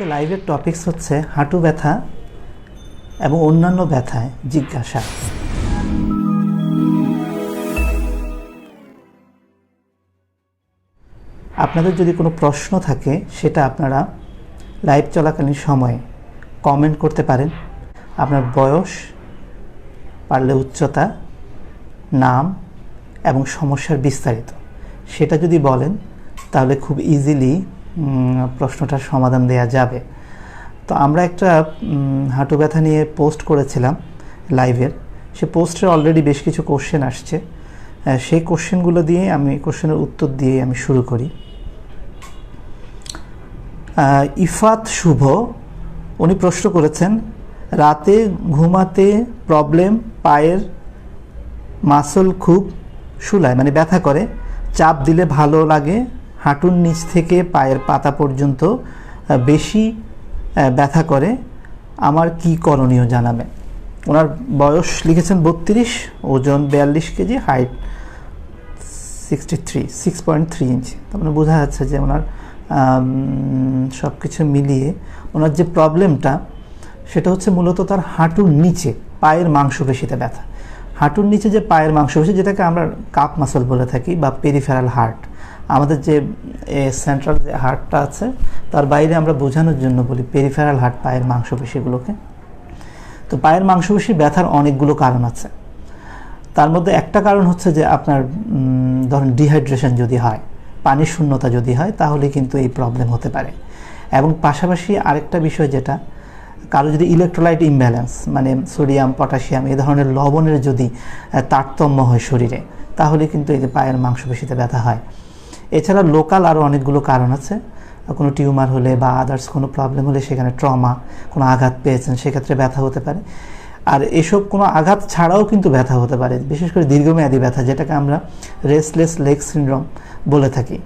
আজকে লাইভের টপিকস হচ্ছে হাঁটু ব্যথা এবং অন্যান্য ব্যথায় জিজ্ঞাসা। আপনাদের যদি কোনো প্রশ্ন থাকে সেটা আপনারা লাইভ চলাকালীন সময়ে কমেন্ট করতে পারেন। আপনার বয়স, পারলে উচ্চতা, নাম এবং সমস্যার বিস্তারিত সেটা যদি বলেন তাহলে খুব ইজিলি প্রশ্নটার সমাধান দেওয়া যাবে। তো আমরা একটা হাঁটু ব্যথা নিয়ে পোস্ট করেছিলাম লাইভের, সে পোস্টের অলরেডি বেশ কিছু কোশ্চেন আসছে। সেই কোশ্চেনগুলো দিয়ে কোশ্চেনের উত্তর দিয়ে আমি শুরু করি। ইফাত শুভ উনি প্রশ্ন করেছেন, রাতে ঘুমাতে প্রবলেম, পায়ের মাসল খুব শুলায় মানে ব্যথা করে, চাপ দিলে ভালো লাগে, হাঁটুর নিচ থেকে পায়ের পাতা পর্যন্ত বেশি ব্যথা করে, আমার কি করণীয় জানাবেন। ওনার বয়স লিখেছেন 32, ওজন 42 কেজি, হাইট 6.3 ইঞ্চি। তার মানে বোঝা যাচ্ছে যে ওনার সব কিছু মিলিয়ে ওনার যে প্রবলেমটা সেটা হচ্ছে মূলত তার হাঁটুর নিচে পায়ের মাংসপেশিতে ব্যথা। হাঁটুর নিচে যে পায়ের মাংসপেশি, যেটাকে আমরা কাপ মাসল বলে থাকি বা পেরিফেরাল হার্ট, আমাদের যে সেন্ট্রাল যে হার্টটা আছে তার বাইরে আমরা বোঝানোর জন্য বলি পেরিফেরাল হার্ট, পায়ের মাংসপেশিগুলোকে। তো পায়ের মাংসপেশি ব্যথার অনেকগুলো কারণ আছে। তার মধ্যে একটা কারণ হচ্ছে যে আপনার ধরুন ডিহাইড্রেশন যদি হয়, পানির শূন্যতা যদি হয়, তাহলে কিন্তু এই প্রবলেম হতে পারে। এবং পাশাপাশি আরেকটা বিষয়, যেটা কারো যদি ইলেকট্রোলাইট ইমব্যালেন্স মানে সোডিয়াম, পটাশিয়াম এই ধরনের লবণের যদি তারতম্য হয় শরীরে, তাহলে কিন্তু এই যে পায়ের মাংসপেশিতে ব্যথা হয়। এছাড়া লোকাল আরও অনেকগুলো কারণ আছে। কোনো টিউমার হলে বা আদার্স কোনো প্রবলেম হলে, সেখানে ট্রমা, কোনো আঘাত পেয়েছেন, সেক্ষেত্রে ব্যথা হতে পারে। আর এসব কোনো আঘাত ছাড়াও কিন্তু ব্যথা হতে পারে, বিশেষ করে দীর্ঘমেয়াদী ব্যথা, যেটাকে আমরা রেস্টলেস লেগ সিনড্রোম বলে থাকি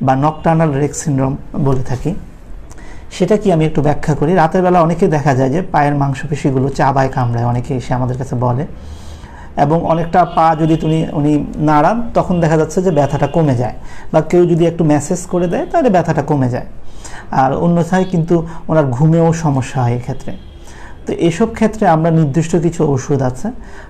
বা নকটার্নাল লেগ সিনড্রোম বলে থাকি। সেটা কি আমি একটু ব্যাখ্যা করি। রাতের বেলা অনেকে দেখা যায় যে পায়ের মাংসপেশিগুলো চাবায়, কামড়ায়, অনেকে এসে আমাদের কাছে বলে, এবং অনেকটা পা যদি উনি নাড়ান তখন দেখা যাচ্ছে যে ব্যথাটা কমে যায়, বা কেউ যদি একটু ম্যাসেজ করে দেয় তাহলে ব্যথাটা কমে যায়। আর অন্যথায় কিন্তু ওনার ঘুমেও সমস্যা হয় এক্ষেত্রে। তো এসব ক্ষেত্রে আমরা নির্দিষ্ট কিছু ওষুধ আছে,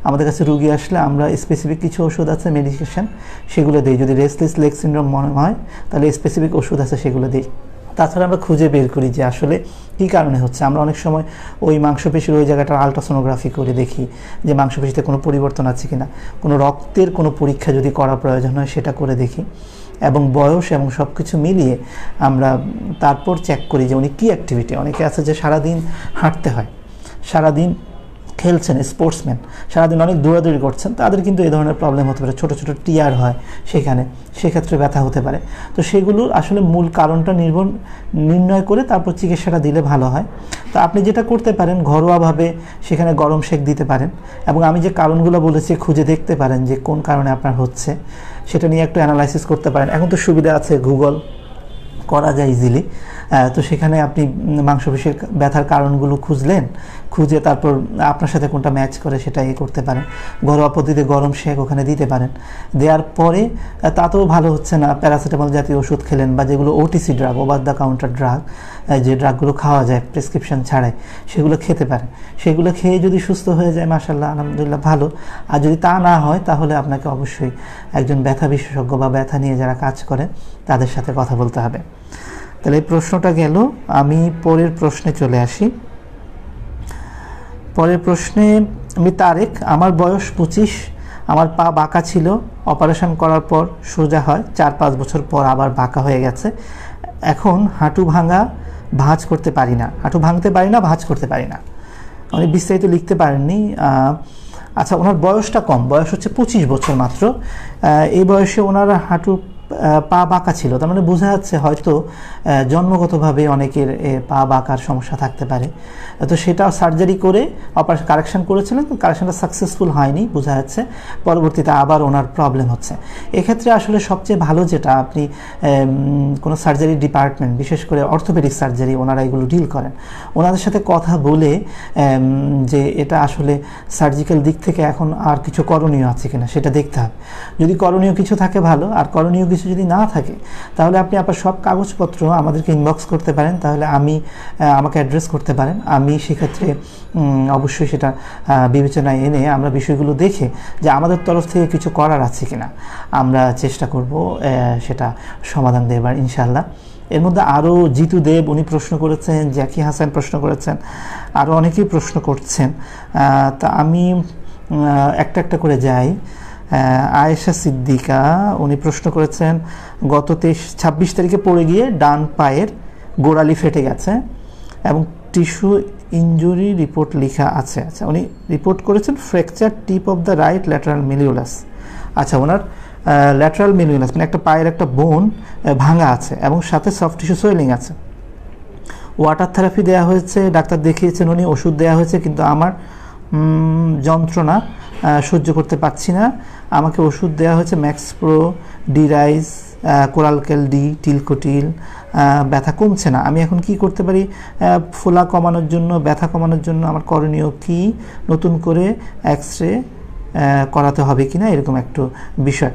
আমাদের কাছে রুগী আসলে আমরা স্পেসিফিক কিছু ওষুধ আছে, মেডিকেশন, সেগুলো দিই। যদি রেস্টলেস লেগ সিনড্রোম মনে হয় তাহলে স্পেসিফিক ওষুধ আছে, সেগুলো দিই। তাছাড়া আমরা খুঁজে বের করি যে আসলে কী কারণে হচ্ছে। আমরা অনেক সময় ওই মাংসপেশির ওই জায়গাটার আলট্রাসোনোগ্রাফি করে দেখি যে মাংসপেশিতে কোনো পরিবর্তন আছে কিনা, কোনো রক্তের কোনো পরীক্ষা যদি করা প্রয়োজন হয় সেটা করে দেখি, এবং বয়স এবং সব কিছু মিলিয়ে আমরা তারপর চেক করি যে উনি কী অ্যাক্টিভিটি। অনেকে আছে যে সারাদিন হাঁটতে হয়, সারাদিন খেলছেন, স্পোর্টসম্যান, সারাদিন অনেক দৌড়াদৌড়ি করছেন, তাদের কিন্তু এই ধরনের প্রবলেম হতে পারে, ছোটো ছোটো টিয়ার হয় সেক্ষেত্রে ব্যথা হতে পারে। তো সেগুলোর আসলে মূল কারণটা নির্ণয় করে তারপর চিকিৎসাটা দিলে ভালো হয়। তো আপনি যেটা করতে পারেন, ঘরোয়াভাবে সেখানে গরম সেক দিতে পারেন, এবং আমি যে কারণগুলো বলেছি খুঁজে দেখতে পারেন যে কোন কারণে আপনার হচ্ছে, সেটা নিয়ে একটু অ্যানালাইসিস করতে পারেন। এখন তো সুবিধা আছে, গুগল করা যায় ইজিলি। তো সেখানে আপনি মাংসপেশির ব্যথার কারণগুলো খুঁজে তারপর আপনার সাথে কোনটা ম্যাচ করে সেটা করতে পারেন। ঘরোয়া পদ্ধতিতে গরম শেক ওখানে দিতে পারেন। দেওয়ার পরে তাতেও ভালো হচ্ছে না, প্যারাসিটামল জাতীয় ওষুধ খেলেন, বা যেগুলো OTC drug, over the counter drug, যে ড্রাগগুলো খাওয়া যায় প্রেসক্রিপশন ছাড়াই, সেগুলো খেতে পারেন। সেগুলো খেয়ে যদি সুস্থ হয়ে যায়, মাশাআল্লাহ, আলহামদুলিল্লাহ, ভালো। আর যদি তা না হয় তাহলে আপনাকে অবশ্যই একজন ব্যথা বিশেষজ্ঞ বা ব্যথা নিয়ে যারা কাজ করেন তাদের সাথে কথা বলতে হবে। তাহলে এই প্রশ্নটা গেল। আমি পরের প্রশ্নে চলে আসি। পরের প্রশ্নে আমি তারেক, আমার বয়স 25, আমার পা বাঁকা ছিল, অপারেশন করার পর সোজা হয়, 4-5 বছর পর আবার বাঁকা হয়ে গেছে। এখন হাঁটু ভাঁজ করতে পারি না, ভাঁজ করতে পারি না। উনি বিস্তারিত লিখতে পারেননি। আচ্ছা, ওনার বয়সটা কম, বয়স হচ্ছে 25 বছর মাত্র। এই বয়সে ওনার পা বাঁকা ছিল, তার মানে বোঝা যাচ্ছে হয়তো জন্মগতভাবে অনেকের পা বাঁকার সমস্যা থাকতে পারে। তো সেটা সার্জারি করে অপারেশন কারেকশন করেছিলেন, তো কারেকশনটা সাকসেসফুল হয়নি, বোঝা যাচ্ছে পরবর্তীতে আবার ওনার প্রবলেম হচ্ছে। এক্ষেত্রে আসলে সবচেয়ে ভালো যেটা, আপনি কোনো সার্জারি ডিপার্টমেন্ট, বিশেষ করে অর্থোপেডিক সার্জারি, ওনারা এগুলো ডিল করেন, ওনাদের সাথে কথা বলে যে এটা আসলে সার্জিক্যাল দিক থেকে এখন আর কিছু করণীয় আছে কিনা সেটা দেখতে হবে। যদি করণীয় কিছু থাকে ভালো, আর করণীয় কিছু কিছু যদি না থাকে তাহলে আপনি আপনার সব কাগজপত্র আমাদেরকে ইনবক্স করতে পারেন, তাহলে আমাকে অ্যাড্রেস করতে পারেন। আমি সেক্ষেত্রে অবশ্যই সেটা বিবেচনায় এনে আমরা বিষয়গুলো দেখে যে আমাদের তরফ থেকে কিছু করার আছে কিনা আমরা চেষ্টা করব সেটা সমাধান দেবার ইনশাআল্লাহ। এর মধ্যে আরও জিতু দেব উনি প্রশ্ন করেছেন, জ্যাকি হাসান প্রশ্ন করেছেন, আরও অনেকেই প্রশ্ন করছেন। তা আমি একটা একটা করে যাই। আয়েশা সিদ্দিকা উনি প্রশ্ন করেছেন গত 26 তারিখে পড়ে গিয়ে ডান পায়ের গোড়ালি ফেটে গেছে এবং টিস্যু ইনজুরি রিপোর্ট লেখা আছে। আচ্ছা, উনি রিপোর্ট করেছেন fracture tip of the right lateral মেলিউলাস। আচ্ছা, ওনার ল্যাটারাল মেলিউলাস মানে একটা পায়ের একটা বোন ভাঙা আছে এবং সাথে সফট টিস্যু সোয়েলিং আছে। ওয়াটার থেরাপি দেওয়া হয়েছে, ডাক্তার দেখিয়েছেন উনি, ওষুধ দেওয়া হয়েছে, কিন্তু আমার যন্ত্রণা সহ্য করতে পারছি না। আমাকে ওষুধ দেওয়া হয়েছে ম্যাক্সপ্রো, ডিরাইজ, কোরালকেল ডি, টিলকোটিল, ব্যথা কমছে না। আমি এখন কি করতে পারি ফোলা কমানোর জন্য, ব্যথা কমানোর জন্য আমার করণীয় কি? নতুন করে এক্স-রে করাতে হবে কিনা, এরকম একটু বিষয়।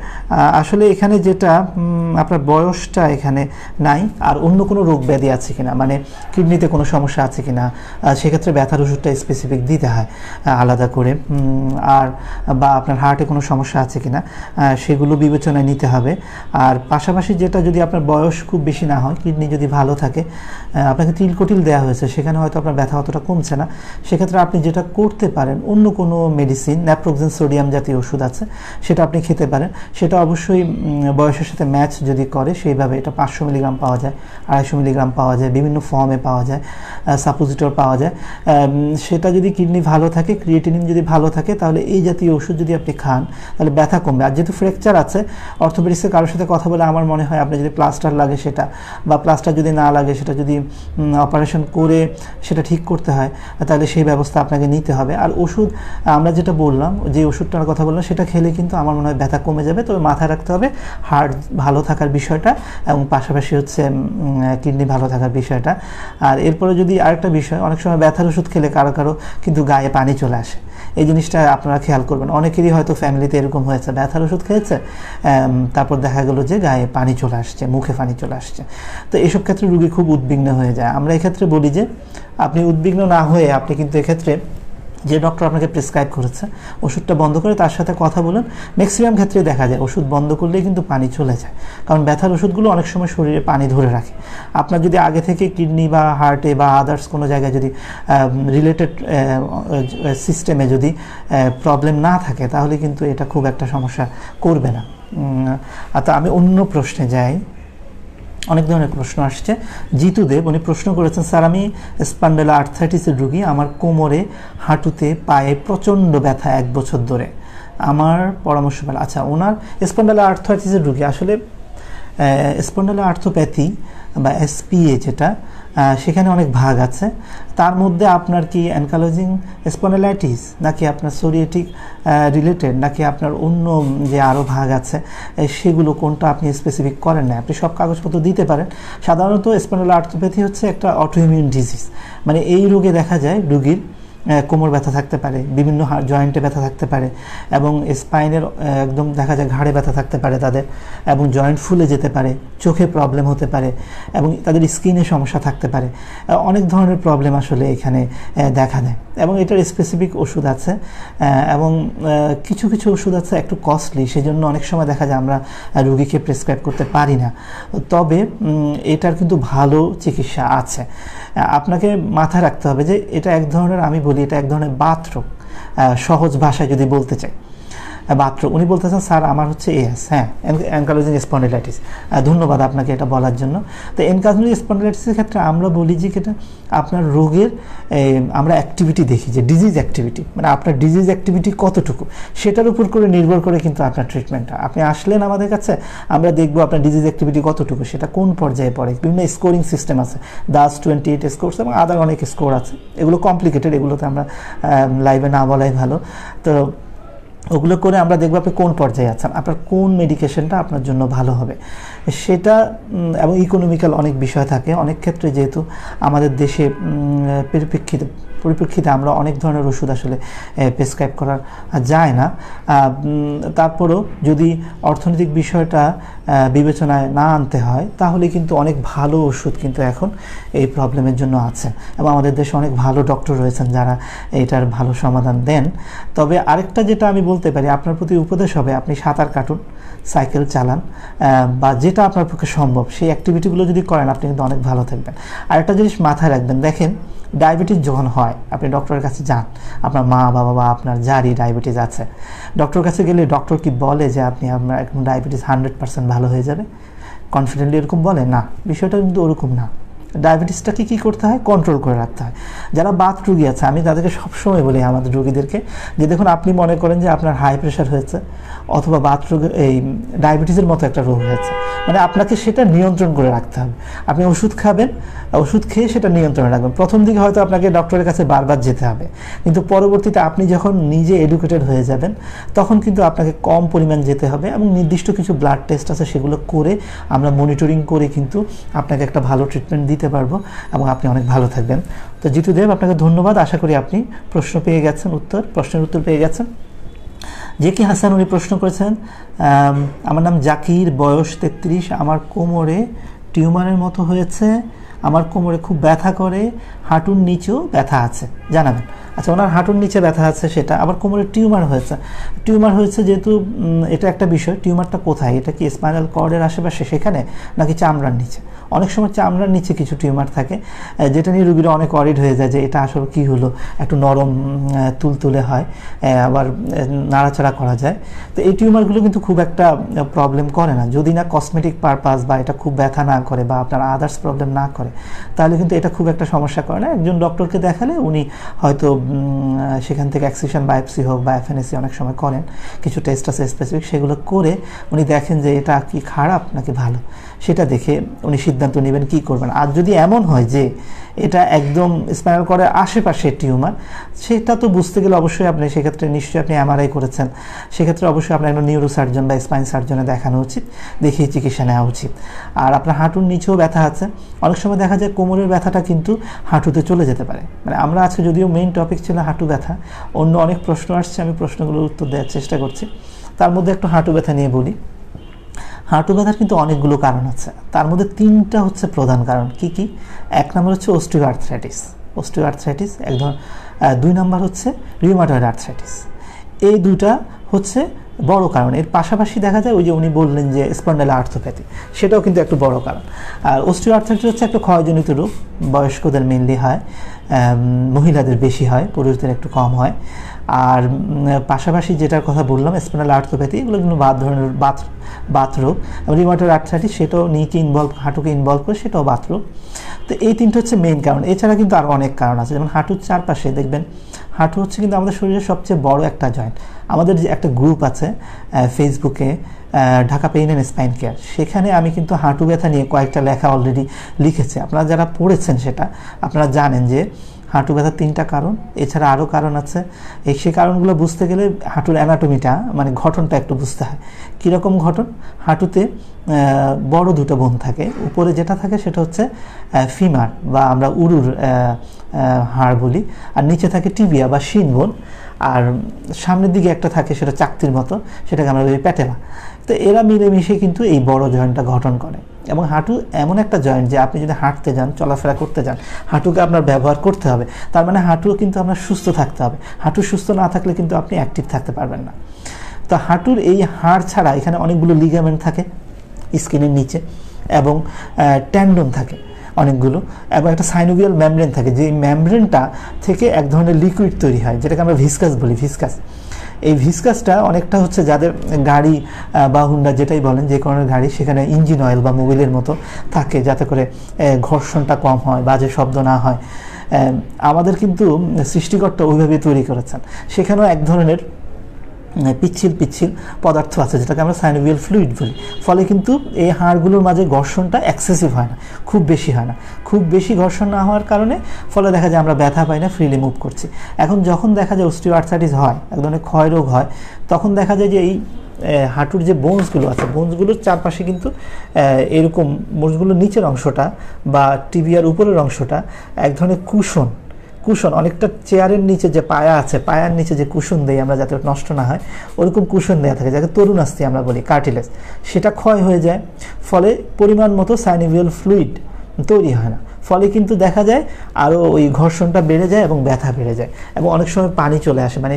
আসলে এখানে যেটা আপনার বয়সটা এখানে নাই, আর অন্য কোনো রোগ ব্যাধি আছে কিনা, মানে কিডনিতে কোনো সমস্যা আছে কিনা, সেক্ষেত্রে ব্যথার ওষুধটা স্পেসিফিক দিতে হয় আলাদা করে, আর বা আপনার হার্টে কোনো সমস্যা আছে কিনা সেগুলো বিবেচনায় নিতে হবে। আর পাশাপাশি যেটা, যদি আপনার বয়স খুব বেশি না হয়, কিডনি যদি ভালো থাকে, আপনাকে তিলকোটিল দেওয়া হয়েছে, সেখানে হয়তো আপনার ব্যথা অতটা কমছে না, সেক্ষেত্রে আপনি যেটা করতে পারেন অন্য কোনো মেডিসিন, ন্যাপ্রোক্সেন সোডিয়াম জাতীয় ওষুধ আছে, সেটা আপনি খেতে পারেন। সেটা অবশ্যই বয়সের সাথে ম্যাচ যদি করে সেইভাবে, এটা 500 মিলিগ্রাম পাওয়া যায়, 250 মিলিগ্রাম পাওয়া যায়, বিভিন্ন ফর্মে পাওয়া যায়, সাপোজিটর পাওয়া যায়। সেটা যদি কিডনি ভালো থাকে, ক্রিয়েটিনিন যদি ভালো থাকে, তাহলে এই জাতীয় ওষুধ যদি আপনি খান তাহলে ব্যথা কমবে। আর যেহেতু ফ্র্যাকচার আছে, অর্থোপেডিক্সের কারোর সাথে কথা বলে আমার মনে হয় আপনি যদি প্লাস্টার লাগে সেটা, বা প্লাস্টার যদি না লাগে সেটা, যদি অপারেশন করে সেটা ঠিক করতে হয়, তাহলে সেই ব্যবস্থা আপনাকে নিতে হবে। আর ওষুধ আমরা যেটা বললাম, যে ওষুধটার কথা বললাম, সেটা খেলে কিন্তু আমার মনে হয় ব্যথা কমে যাবে। তবে মাথায় রাখতে হবে হার্ট ভালো থাকার বিষয়টা, এবং পাশাপাশি হচ্ছে কিডনি ভালো থাকার বিষয়টা। আর এরপরে যদি আরেকটা বিষয়, অনেক সময় ব্যথার ওষুধ খেলে কারো কারো কিন্তু গায়ে পানি চলে আসে, এই জিনিসটা আপনারা খেয়াল করবেন। অনেকেরই হয়তো ফ্যামিলিতে এরকম হয়েছে, ব্যথার ওষুধ খেয়েছে, তারপর দেখা গেলো যে গায়ে পানি চলে আসছে, মুখে পানি চলে আসছে। তো এইসব ক্ষেত্রে রুগী খুব উদ্বিগ্ন হয়ে যায়। আমরা এক্ষেত্রে বলি যে আপনি উদ্বিগ্ন না হয়ে আপনি কিন্তু এক্ষেত্রে যে ডক্টর আপনাকে প্রেসক্রাইব করেছে ওষুধটা বন্ধ করে তার সাথে কথা বলুন। ম্যাক্সিমাম ক্ষেত্রে দেখা যায় ওষুধ বন্ধ করলেই কিন্তু পানি চলে যায়, কারণ ব্যথার ওষুধগুলো অনেক সময় শরীরে পানি ধরে রাখে। আপনার যদি আগে থেকে কিডনি বা হার্টে বা আদার্স কোনো জায়গায় যদি রিলেটেড সিস্টেমে যদি প্রবলেম না থাকে, তাহলে কিন্তু এটা খুব একটা সমস্যা করবে না। তো আমি অন্য প্রশ্নে যাই। অনেক ধরনের প্রশ্ন আসছে। জিতু দেব উনি প্রশ্ন করেছেন, স্যার আমি স্পন্ডেলা আর্থ্রাইটিসের রুগী, আমার কোমরে, হাঁটুতে, পায়ে প্রচণ্ড ব্যথা 1 বছর ধরে, আমার পরামর্শ পেল। আচ্ছা, ওনার স্পন্ডেলা আর্থ্রাইটিসের রুগী, আসলে স্পন্ডেলা আর্থোপ্যাথি বা এসপিএ যেটা, সেখানে অনেক ভাগ আছে। তার মধ্যে আপনার কি অ্যানকালোজিং স্পন্ডেলাইটিস, নাকি আপনার সোরিয়েটিক রিলেটেড, নাকি আপনার অন্য যে আরও ভাগ আছে সেগুলো কোনটা আপনি স্পেসিফিক করেন না। আপনি সব কাগজপত্র দিতে পারেন। সাধারণত স্পন্ডেলা আর্থোপ্যাথি হচ্ছে একটা অটোইমিউন ডিজিজ, মানে এই রোগে দেখা যায় রুগীর কোমর ব্যথা থাকতে পারে, বিভিন্ন জয়েন্টে ব্যথা থাকতে পারে, এবং স্পাইনের একদম দেখা যায় ঘাড়ে ব্যথা থাকতে পারে তাদের, এবং জয়েন্ট ফুলে যেতে পারে, চোখে প্রবলেম হতে পারে, এবং তাদের স্কিনে সমস্যা থাকতে পারে। অনেক ধরনের প্রবলেম আসলে এখানে দেখা দেয়, এবং এটার স্পেসিফিক ওষুধ আছে, এবং কিছু কিছু ওষুধ আছে একটু কস্টলি, সেজন্য অনেক সময় দেখা যায় আমরা রুগীকে প্রেসক্রাইব করতে পারি না। তবে এটার কিন্তু ভালো চিকিৎসা আছে। আপনাকে মাথায় রাখতে হবে যে এটা এক ধরনের, আমি বলি এটা এক ধরনের বাতরোগ, সহজ ভাষায় যদি বলতে চাই বাতরোগ। উনি বলতেছেন স্যার আমার হচ্ছে এএস, হ্যাঁ, অ্যানকালোজিং স্পন্ডিলাইটিস। ধন্যবাদ আপনাকে এটা বলার জন্য। তো অ্যানকালোজিং স্পন্ডিলাইটিসের ক্ষেত্রে আমরা বলি যে এটা আপনার রোগের আমরা অ্যাক্টিভিটি দেখি, যে ডিজিজ অ্যাক্টিভিটি, মানে আপনার ডিজিজ অ্যাক্টিভিটি কতটুকু, সেটার উপর করে নির্ভর করে কিন্তু আপনার ট্রিটমেন্টটা। আপনি আসলেন আমাদের কাছে, আমরা দেখবো আপনার ডিজিজ অ্যাক্টিভিটি কতটুকু, সেটা কোন পর্যায়ে পড়ে। বিভিন্ন স্কোরিং সিস্টেম আছে, দাস 28 স্কোরস এবং আদার অনেক স্কোর আছে, এগুলো কমপ্লিকেটেড, এগুলোতে আমরা লাইভে না বলাই ভালো। তো ওগুলো করে আমরা দেখবো আপনি কোন পর্যায়ে আছেন, আপনার কোন মেডিকেশনটা আপনার জন্য ভালো হবে সেটা, এবং ইকোনমিক্যাল অনেক বিষয় থাকে। অনেক ক্ষেত্রে যেহেতু আমাদের দেশে পরিপ্রেক্ষিতে পরিপ্রেক্ষিতে আমরা অনেক ধরনের ওষুধ আসলে প্রেসক্রাইব করা যায় না। তারপরেও যদি অর্থনৈতিক বিষয়টা বিবেচনায় না আনতে হয় তাহলে কিন্তু অনেক ভালো ওষুধ কিন্তু এখন এই প্রবলেমের জন্য আছে, এবং আমাদের দেশে অনেক ভালো ডক্টর রয়েছেন যারা এটার ভালো সমাধান দেন। তবে আরেকটা যেটা আমি বলতে পারি, আপনার প্রতি উপদেশ হবে আপনি সাঁতার কাটুন, সাইকেল চালান, বা যেটা আপনার পক্ষে সম্ভব সেই অ্যাক্টিভিটিগুলো যদি করেন আপনি কিন্তু অনেক ভালো থাকবেন। আর একটা জিনিস মাথায় রাখবেন, দেখেন ডায়াবেটিস যখন হয় আপনি ডক্টরের কাছে যান, আপনার মা বাবা বা আপনার যারই ডায়াবেটিস আছে, ডক্টরের কাছে গেলে ডক্টর কি বলে যে আপনি আপনার একদম ডায়াবেটিস 100% ভালো হয়ে যাবে? কনফিডেন্টলি এরকম বলে না, বিষয়টা কিন্তু ওরকম না। ডায়াবেটিসটাকে কী করতে হয়? কন্ট্রোল করে রাখতে হয়। যারা বাত রোগী আছে, আমি তাদেরকে সবসময় বলি আমাদের রোগীদেরকে যে দেখুন, আপনি মনে করেন যে আপনার হাই প্রেশার হয়েছে অথবা বাত রোগের এই ডায়াবেটিসের মতো একটা রোগ হয়েছে, মানে আপনাকে সেটা নিয়ন্ত্রণ করে রাখতে হবে। আপনি ওষুধ খাবেন, ওষুধ খেয়ে সেটা নিয়ন্ত্রণে রাখবেন। প্রথম দিকে হয়তো আপনাকে ডক্টরের কাছে বারবার যেতে হবে, কিন্তু পরবর্তীতে আপনি যখন নিজে এডুকেটেড হয়ে যাবেন তখন কিন্তু আপনাকে কম পরিমাণ যেতে হবে, এবং নির্দিষ্ট কিছু ব্লাড টেস্ট আছে সেগুলো করে আমরা মনিটরিং করে কিন্তু আপনাকে একটা ভালো ট্রিটমেন্ট দিতে পারবো এবং আপনি অনেক ভালো থাকবেন। তো জিতু দেব, আপনাকে ধন্যবাদ। আশা করি আপনি প্রশ্নের উত্তর পেয়ে গেছেন। যে কি হাসান উনি প্রশ্ন করেছেন, আমার নাম জাকির, বয়স 33, আমার কোমরে টিউমারের মতো হয়েছে, আমার কোমরে খুব ব্যথা করে, হাঁটুর নিচেও ব্যথা আছে, জানাবেন। আচ্ছা, ওনার হাঁটুর নিচে ব্যথা আছে সেটা, আবার কোমরে টিউমার হয়েছে যেহেতু এটা একটা বিষয়, টিউমারটা কোথায়? এটা কি স্পাইনাল কর্ডের আশেপাশে সেখানে, নাকি চামড়ার নিচে? অনেক সময় চামড়ার নিচে কিছু টিউমার থাকে, যেটা নিয়ে রোগীরা অনেক অরিড হয়ে যায় যে এটা আসলে কী হলো, একটু নরম তুলতুলে হয়, আবার নাড়াচাড়া করা যায়। তো এই টিউমারগুলো কিন্তু খুব একটা প্রবলেম করে না, যদি না কসমেটিক পারপাস বা এটা খুব ব্যথা না করে বা আপনার আদার্স প্রবলেম না করে, তাহলে কিন্তু এটা খুব একটা সমস্যা করে না। একজন ডক্টরকে দেখালে উনি হয়তো সেখান থেকে এক্সিশন বায়োপসি হোক বা এফএনএসি অনেক সময় করেন, কিছু টেস্ট আছে স্পেসিফিক, সেগুলো করে উনি দেখেন যে এটা কি খারাপ নাকি ভালো, সেটা দেখে উনি সিদ্ধান্ত নেবেন কী করবেন। আর যদি এমন হয় যে এটা একদম স্পাইনাল কর্ডের আশেপাশে টিউমার, সেটা তো বুঝতে গেলে অবশ্যই আপনি সেক্ষেত্রে নিশ্চয়ই আপনি এমআরআই করেছেন, সেক্ষেত্রে অবশ্যই আপনার একটা নিউরোসার্জন বা স্পাইন সার্জনে দেখানো উচিত, দেখিয়ে চিকিৎসা নেওয়া উচিত। আর আপনার হাঁটুর নিচেও ব্যথা আছে, অনেক সময় দেখা যায় কোমরের ব্যথাটা কিন্তু হাঁটুতে চলে যেতে পারে। মানে আমরা আজকে যদিও মেইন টপিক ছিল হাঁটু ব্যথা, অন্য অনেক প্রশ্ন আসছে, আমি প্রশ্নগুলোর উত্তর দেওয়ার চেষ্টা করছি। তার মধ্যে একটু হাঁটু ব্যথা নিয়ে বলি। হাঁটু ব্যথার কিন্তু অনেকগুলো কারণ আছে, তার মধ্যে 3টা হচ্ছে প্রধান কারণ। কি কি? 1 নম্বর হচ্ছে অস্টিওআর্থ্রাইটিস, এক ধরনের। 2 নম্বর হচ্ছে রিউমাটয়েড আর্থ্রাইটিস। এই 2টা হচ্ছে বড় কারণ। এর পাশাপাশি দেখা যায় ওই যে উনি বললেন যে স্পন্ডাইলোআর্থ্রোপ্যাথি, সেটাও কিন্তু একটু বড় কারণ। আর অস্টিওআর্থ্রাইটিস হচ্ছে একটা ক্ষয়জনিত রোগ, বয়স্কদের মেনলি হয়, মহিলাদের বেশি হয়, পুরুষদের একটু কম হয়। আর পাশাপাশি যেটার কথা বললাম স্পন্ডাইলোআর্থ্রোপ্যাথি, এগুলো কিন্তু বাত রোগ। রিউমাটয়েড আর্থ্রাইটিস সেটাও নিকে হাঁটুকে ইনভলভ করে, সেটাও বাত রোগ। তো এই 3টা হচ্ছে মেইন কারণ। এছাড়া কিন্তু আরও অনেক কারণ আছে, যেমন হাঁটুর চারপাশে দেখবেন, হাঁটু হচ্ছে কিন্তু আমাদের শরীরের সবচেয়ে বড় একটা জয়েন্ট। আমাদের যে একটা গ্রুপ আছে ফেসবুকে, Dhaka pain and spine care, সেখানে আমি কিন্তু হাঁটু ব্যথা নিয়ে কয়েকটা লেখা অলরেডি লিখেছি। আপনারা যারা পড়েছেন সেটা আপনারা জানেন যে হাঁটু ব্যথার 3টা কারণ, এছাড়া আরও কারণ আছে। সেই কারণগুলো বুঝতে গেলে হাঁটুর অ্যানাটমিটা, মানে গঠনটা একটু বুঝতে হয়। কীরকম গঠন? হাঁটুতে বড় 2টা বোন থাকে, উপরে যেটা থাকে সেটা হচ্ছে ফিমার বা আমরা উরুর হাড় বলি, আর নিচে থাকে টিবিয়া বা শিন বোন, আর সামনের দিকে একটা থাকে সেটা চাকতির মতো, সেটাকে আমরা বলি প্যাটেলা। তো এরা মিলেমিশে কিন্তু এই বড় জয়েন্টটা গঠন করে। এবং হাঁটু এমন একটা জয়েন্ট যে আপনি যদি হাঁটতে যান, চলাফেরা করতে যান, হাঁটুকে আপনার ব্যবহার করতে হবে। তার মানে হাঁটুও কিন্তু আপনার সুস্থ থাকতে হবে। হাঁটু সুস্থ না থাকলে কিন্তু আপনি অ্যাক্টিভ থাকতে পারবেন না। তো হাঁটুর এই হাড় ছাড়া এখানে অনেকগুলো লিগামেন্ট থাকে স্কিনের নিচে, এবং ট্যান্ডন থাকে অনেকগুলো, এবং একটা সাইনোভিয়াল মেমব্রেন থাকে, যে মেমব্রেনটা থেকে এক ধরনের লিকুইড তৈরি হয়, যেটাকে আমরা ভিসকাস বলি। এই ভিসকাসটা অনেকটা হচ্ছে যাদের গাড়ি বা হুন্ডা যেটাই বলেন, যে কোনো গাড়ি, সেখানে ইঞ্জিন অয়েল বা মোবিলের মতো থাকে, যাতে করে ঘর্ষণটা কম হয়, বাজে শব্দ না হয়। আমাদের কিন্তু সৃষ্টিকর্তা ওইভাবে তৈরি করেছেন, সেখানেও এক ধরনের পিচ্ছিল পদার্থ আছে, যেটাকে আমরা সাইনোভিয়াল ফ্লুইড বলি। ফলে কিন্তু এই হাড়গুলোর মাঝে ঘর্ষণটা এক্সেসিভ হয় না, খুব বেশি হয় না। খুব বেশি ঘর্ষণ না হওয়ার কারণে ফলে দেখা যায় আমরা ব্যথা পাই না, ফ্রিলি মুভ করছি। এখন যখন দেখা যায় অস্টিওআর্থ্রাইটিস হয়, এক ধরনের ক্ষয় রোগ হয়, তখন দেখা যায় যে এই হাঁটুর যে বোনসগুলো আছে, বোনসগুলোর চারপাশে কিন্তু এরকম বোনসগুলোর নিচের অংশটা বা টিবিয়ার উপরের অংশটা এক ধরনের কুশন, অনেকটা চেয়ারের নিচে যে পায়া আছে, পায়ার নিচে যে কুশন দেয় আমরা যাতে নষ্ট না হয়, ওরকম কুশন দেওয়া থাকে, যাকে তরুণ আস্তি আমরা বলি, কার্টিলেজ, সেটা ক্ষয় হয়ে যায়, ফলে পরিমাণ মতো সাইনোভিয়াল ফ্লুইড তৈরি হয় না, ফলে কিন্তু দেখা যায় আরও ওই ঘর্ষণটা বেড়ে যায় এবং ব্যথা বেড়ে যায়, এবং অনেক সময় পানি চলে আসে, মানে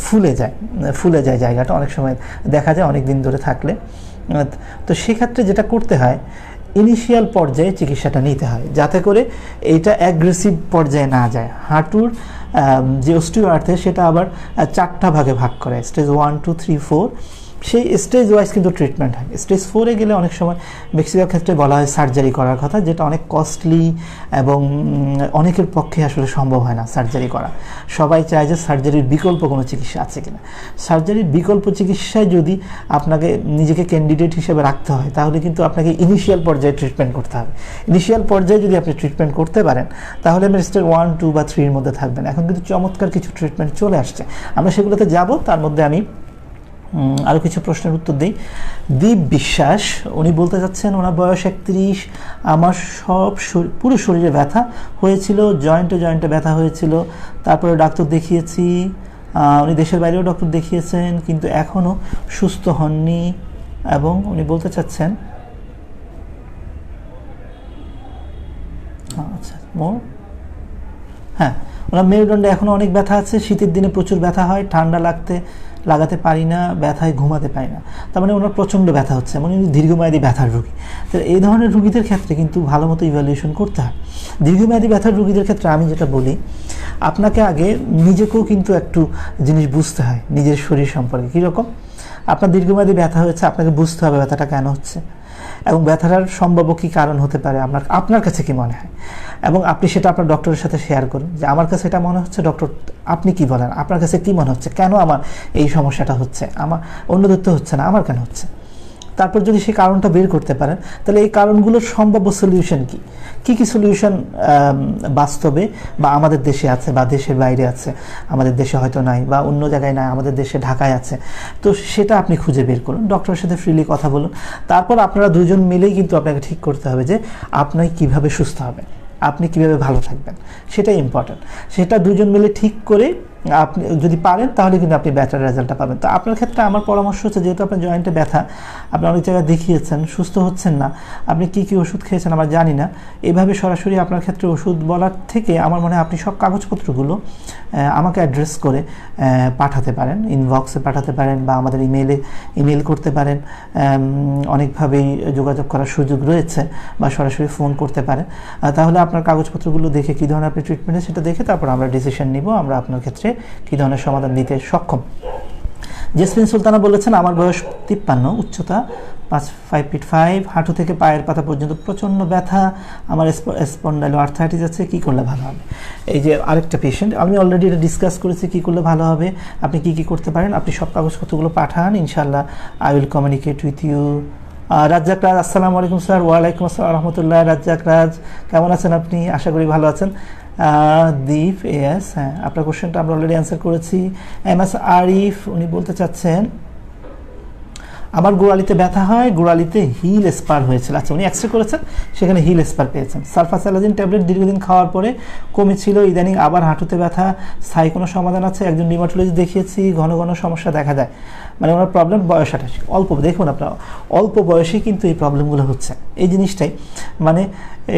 ফুলে যায় জায়গাটা অনেক সময় দেখা যায় অনেক দিন ধরে থাকলে। তো সেক্ষেত্রে যেটা করতে হয়, ইনিশিয়াল পর্যায়ে চিকিৎসাটা নিতে হয় যাতে করে এইটা অ্যাগ্রেসিভ পর্যায়ে না যায়। হাঁটুর যে অস্টিওআর্থ্রাইটিস সেটা আবার 4টা ভাগে ভাগ করে, স্টেজ 1, 2, 3, 4, সেই স্টেজ ওয়াইজ কিন্তু ট্রিটমেন্ট হয়। স্টেজ 4-এ গেলে অনেক সময় বেশিরভাগ ক্ষেত্রে বলা হয় সার্জারি করার কথা, যেটা অনেক কস্টলি এবং অনেকের পক্ষে আসলে সম্ভব হয় না সার্জারি করা। সবাই চায় যে সার্জারির বিকল্প কোনো চিকিৎসা আছে কিনা। সার্জারির বিকল্প চিকিৎসায় যদি আপনাকে নিজেকে ক্যান্ডিডেট হিসেবে রাখতে হয়, তাহলে কিন্তু আপনাকে ইনিশিয়াল পর্যায়ে ট্রিটমেন্ট করতে হবে। ইনিশিয়াল পর্যায়ে যদি আপনি ট্রিটমেন্ট করতে পারেন, তাহলে আপনি স্টেজ 1, 2 বা 3-এর মধ্যে থাকবেন। এখন কিন্তু চমৎকার কিছু ট্রিটমেন্ট চলে আসছে, আমরা সেগুলোতে যাব। তার মধ্যে আমি আরও কিছু প্রশ্নের উত্তর দিই। দীপ বিশ্বাস উনি বলতে চাচ্ছেন, ওনার বয়স 31, আমার পুরো শরীরে ব্যথা হয়েছিল, জয়েন্টে ব্যথা হয়েছিল, তারপরে ডাক্তার দেখিয়েছি, উনি দেশের বাইরেও ডক্টর দেখিয়েছেন, কিন্তু এখনও সুস্থ হননি। এবং উনি বলতে চাচ্ছেন, আচ্ছা হ্যাঁ, ওনার মেরুদণ্ডে এখনও অনেক ব্যথা আছে, শীতের দিনে প্রচুর ব্যথা হয়, ঠান্ডা লাগাতে পারি না, ব্যথায় ঘুমাতে পারি না। তার মানে ওনার প্রচণ্ড ব্যথা হচ্ছে, মানে দীর্ঘমেয়াদী ব্যথার রোগী। তো এই ধরনের রোগীদের ক্ষেত্রে কিন্তু ভালো মতো ইভ্যালুয়েশন করতে হয়। দীর্ঘমেয়াদী ব্যথার রোগীদের ক্ষেত্রে আমি যেটা বলি, আপনাকে আগে নিজেকেও কিন্তু একটু জিনিস বুঝতে হয় নিজের শরীর সম্পর্কে। কীরকম? আপনার দীর্ঘমেয়াদী ব্যথা হয়েছে, আপনাকে বুঝতে হবে ব্যথাটা কেন হচ্ছে এবং ব্যথাটার সম্ভাব্য কী কারণ হতে পারে, আপনার কাছে কি মনে হয়, এবং আপনি সেটা আপনার ডক্টরের সাথে শেয়ার করুন যে আমার কাছে এটা মনে হচ্ছে, ডক্টর আপনি কি বলেন, আপনার কাছে কি মনে হচ্ছে, কেন আমার এই সমস্যাটা হচ্ছে, আমার অন্যদের তো হচ্ছে না, আমার কেন হচ্ছে। তারপর যদি সেই কারণটা বের করতে পারেন, তাহলে এই কারণগুলোর সম্ভাব্য সলিউশন কী সলিউশন বাস্তবে বা আমাদের দেশে আছে বা দেশের বাইরে আছে, আমাদের দেশে হয়তো নাই বা অন্য জায়গায় নাই, আমাদের দেশে ঢাকায় আছে, তো সেটা আপনি খুঁজে বের করুন, ডক্টরের সাথে ফ্রিলি কথা বলুন। তারপর আপনারা দুজন মিলেই কিন্তু আপনাকে ঠিক করতে হবে যে আপনি কিভাবে সুস্থ হবেন, আপনি কিভাবে ভালো থাকবেন, সেটাই ইম্পর্ট্যান্ট। সেটা দুজন মিলে ঠিক করে আপনি যদি পারেন, তাহলে কিন্তু আপনি বেটার রেজাল্টটা পাবেন। তো আপনার ক্ষেত্রে আমার পরামর্শ হচ্ছে, যেহেতু আপনার জয়েন্টে ব্যথা, আপনি অনেক জায়গায় দেখিয়েছেন, সুস্থ হচ্ছেন না, আপনি কী ওষুধ খেয়েছেন আমরা জানি না, এভাবে সরাসরি আপনার ক্ষেত্রে ওষুধ বলার থেকে আমার মনে হয় আপনি সব কাগজপত্রগুলো আমাকে অ্যাড্রেস করে পাঠাতে পারেন, ইনবক্সে পাঠাতে পারেন বা আমাদের ইমেল করতে পারেন। অনেকভাবেই যোগাযোগ করার সুযোগ রয়েছে, বা সরাসরি ফোন করতে পারেন। তাহলে আপনার কাগজপত্রগুলো দেখে কী ধরনের আপনি ট্রিটমেন্টে সেটা দেখে তারপর আমরা ডিসিশন নিব, আমরা আপনার ক্ষেত্রে কী ধরনের সমাধান দিতে সক্ষম। জেসমিন সুলতানা বলেছেন, আমার বয়স 53, উচ্চতা 5 feet 5, হাঁটু থেকে পায়ের পাতা পর্যন্ত প্রচণ্ড ব্যথা, আমার স্পন্ডাইলোআর্থ্রাইটিস আছে, কী করলে ভালো হবে? এই যে আরেকটা পেশেন্ট, আমি অলরেডি এটা ডিসকাস করেছি কী করলে ভালো হবে, আপনি কী করতে পারেন। আপনি সব কাগজপত্রগুলো পাঠান, ইনশাআল্লাহ I will communicate with you. Razzak Raj, আসসালামু আলাইকুম স্যার। ওয়ালাইকুম আসসালাম রহমতুল্লাহ। রাজ্জাক রাজ, কেমন আছেন আপনি? আশা করি ভালো আছেন। দীপ এস, হ্যাঁ, আপনার কোশ্চেনটা আমরা অলরেডি অ্যান্সার করেছি। MS আরিফ উনি বলতে চাচ্ছেন, আমার গোড়ালিতে ব্যথা হয়, গোড়ালিতে হিল স্পার হয়েছিল। আচ্ছা, উনি এক্সরে করেছেন, সেখানে হিল স্পার পেয়েছেন। সালফাসালাজিন ট্যাবলেট দীর্ঘদিন খাওয়ার পরে কমেছিল, ইদানিং আবার হাঁটুতে ব্যথা, স্থায়ী কোনো সমাধান আছে? একজন ডিমাটোলজি দেখিয়েছি, ঘন ঘন সমস্যা দেখা যায়। মানে ওনার প্রবলেম বয়স 28, অল্প, দেখুন আপনার অল্প বয়সেই কিন্তু এই প্রবলেমগুলো হচ্ছে। এই জিনিসটাই মানে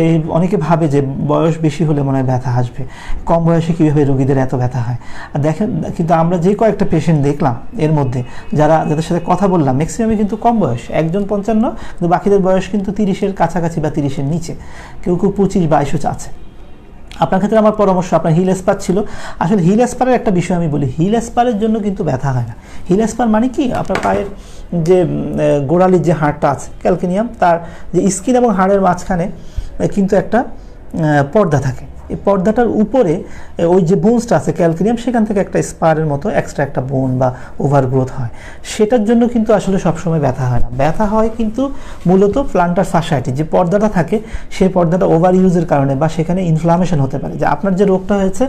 এই অনেকে ভাবে যে বয়স বেশি হলে মনে হয় ব্যথা আসবে, কম বয়সে কীভাবে রোগীদের এত ব্যথা হয়। আর দেখেন, কিন্তু আমরা যে কয়েকটা পেশেন্ট দেখলাম এর মধ্যে, যাদের সাথে কথা বললাম, ম্যাক্সিমামই কিন্তু কম বয়স, একজন 55, কিন্তু বাকিদের বয়স কিন্তু 30-এর কাছাকাছি বা 30-এর নিচে, কেউ 25-22 আছে। আপনার ক্ষেত্রে আমার পরামর্শ, আপনার হিল স্পার ছিল। আসলে হিল স্পারের একটা বিষয় আমি বলি, হিল স্পারের জন্য কিন্তু ব্যথা হয় না। হিল স্পার মানে কি, আপনার পায়ের যে গোড়ালির যে হাড়টা আছে ক্যালকেনিয়াম, তার যে স্কিন এবং হাড়ের মাঝখানে কিন্তু একটা পর্দা থাকে। এই পর্দাটার উপরে ওই যে বোনসটা আছে ক্যালকেনিয়াম, সেখান থেকে একটা স্পারের মতো এক্সট্রা একটা বোন বা ওভারগ্রোথ হয়। সেটার জন্য কিন্তু আসলে সবসময় ব্যথা হয় না। ব্যথা হয় কিন্তু মূলত প্লান্টার ফাশাইটিস, যে পর্দাটা থাকে সেই পর্দাটা ওভার ইউজের কারণে, বা সেখানে ইনফ্লামেশন হতে পারে। যে আপনার যে রোগটা হয়েছে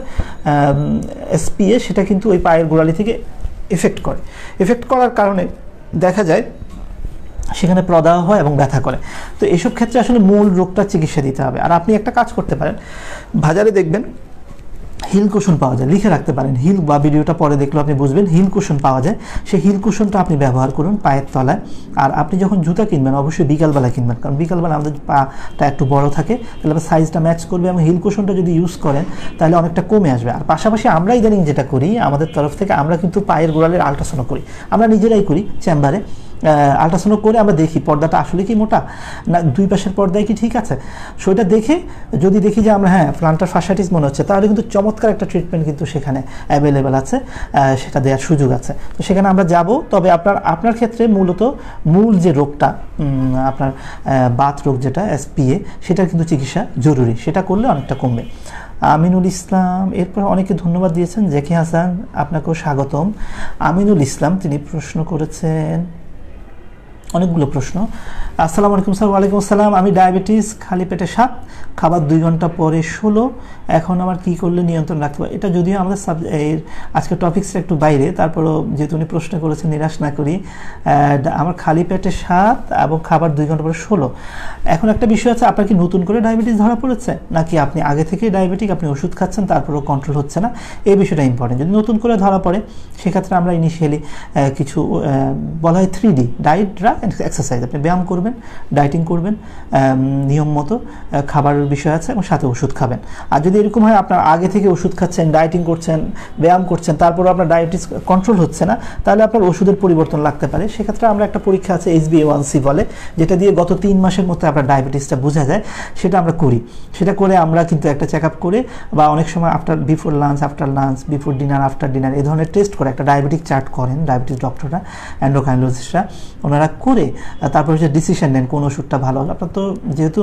SPA, সেটা কিন্তু ওই পায়ের গোড়ালি থেকে এফেক্ট করার কারণে দেখা যায় সেখানে প্রদাহ হয় এবং ব্যথা করে। তো এসব ক্ষেত্রে আসলে মূল রোগটা চিকিৎসা দিতে হবে। আর আপনি একটা কাজ করতে পারেন, বাজারে দেখবেন হিল কুশন পাওয়া যায়, লিখে রাখতে পারেন, হিল বা ভিডিওটা পরে দেখলে আপনি বুঝবেন, হিল কুশন পাওয়া যায়। সেই হিল কুশনটা আপনি ব্যবহার করুন পায়ের তলায়। আর আপনি যখন জুতা কিনবেন অবশ্যই বিকালবেলা কিনবেন, কারণ বিকালবেলা আমাদের পাটা একটু বড় থাকে, তাহলে সাইজটা ম্যাচ করবে, এবং হিল কুশনটা যদি ইউজ করেন তাহলে অনেকটা কমে আসবে। আর পাশাপাশি আমরা ইদানিং যেটা করি আমাদের তরফ থেকে, আমরা কিন্তু পায়ের গোড়ালের আল্ট্রাসাউন্ড করি, আমরা নিজেরাই করি চেম্বারে। আল্ট্রাসাউন্ড করে আমরা দেখি পর্দাটা আসলে কি মোটা না দুই পাশের পর্দায় কি ঠিক আছে, সেটা দেখে যদি দেখি যে আমরা প্লান্টার ফাশাইটিস মনে হচ্ছে, তাহলে কিন্তু চমৎকার একটা ট্রিটমেন্ট কিন্তু সেখানে অ্যাভেলেবেল আছে, সেটা দেওয়ার সুযোগ আছে। তো সেখানে আমরা যাব। তবে আপনার ক্ষেত্রে মূলত মূল যে রোগটা আপনার বাত রোগ যেটা SPA, সেটার কিন্তু চিকিৎসা জরুরি, সেটা করলে অনেকটা কমবে। আমিনুল ইসলাম, এরপর অনেকে ধন্যবাদ দিয়েছেন। জেকি হাসান, আপনাকেও স্বাগতম। আমিনুল ইসলাম তিনি প্রশ্ন করেছেন অনেকগুলো প্রশ্ন। আসসালামু আলাইকুম স্যার। ওয়ালাইকুম আসসালাম। আমি ডায়াবেটিস, খালি পেটে 7, খাবার 2 ঘন্টা পরে 16, এখন আমার কী করলে নিয়ন্ত্রণ রাখতে পারি? এটা যদিও আমাদের আজকের টপিক্সটা একটু বাইরে, তারপরও যেহেতু উনি প্রশ্ন করেছেন নিরাশ না করি। আমার খালি পেটে 7 এবং খাবার 2 ঘন্টা পরে 16। এখন একটা বিষয় আছে, আপনার কি নতুন করে ডায়াবেটিস ধরা পড়েছে, নাকি আপনি আগে থেকেই ডায়াবেটিক, আপনি ওষুধ খাচ্ছেন তারপরেও কন্ট্রোল হচ্ছে না? এই বিষয়টা ইম্পর্টেন্ট। যদি নতুন করে ধরা পড়ে সেক্ষেত্রে আমরা ইনিশিয়ালি কিছু বলা হয় 3D diet, drug and exercise. আপনি ব্যায়াম করবেন, ডায়েটিং করবেন, নিয়ম মতো খাবারের বিষয় আছে, এবং সাথে ওষুধ খাবেন। আর যদি এরকম হয় আপনার আগে থেকে ওষুধ খাচ্ছেন, ডায়েটিং করছেন, ব্যায়াম করছেন, তারপরও আপনার ডায়াবেটিস কন্ট্রোল হচ্ছে না, তাহলে আপনার ওষুধের পরিবর্তন লাগতে পারে। সেক্ষেত্রে আমরা একটা পরীক্ষা আছে HbA1c বলে, যেটা দিয়ে গত 3 মাসের মধ্যে আপনার ডায়াবেটিসটা বোঝা যায়, সেটা আমরা করি। সেটা করে আমরা কিন্তু একটা চেক আপ করে, বা অনেক সময় before lunch, after lunch, before dinner, after dinner, এই ধরনের টেস্ট করে একটা ডায়াবেটিক চার্ট করেন ডায়াবেটিস ডক্টররা, এন্ডোক্রাইনোলজিস্টরা, ওনারা করে তারপর ডিসিশন নেন কোন ওষুধটা ভালো হবে। আপনার তো যেহেতু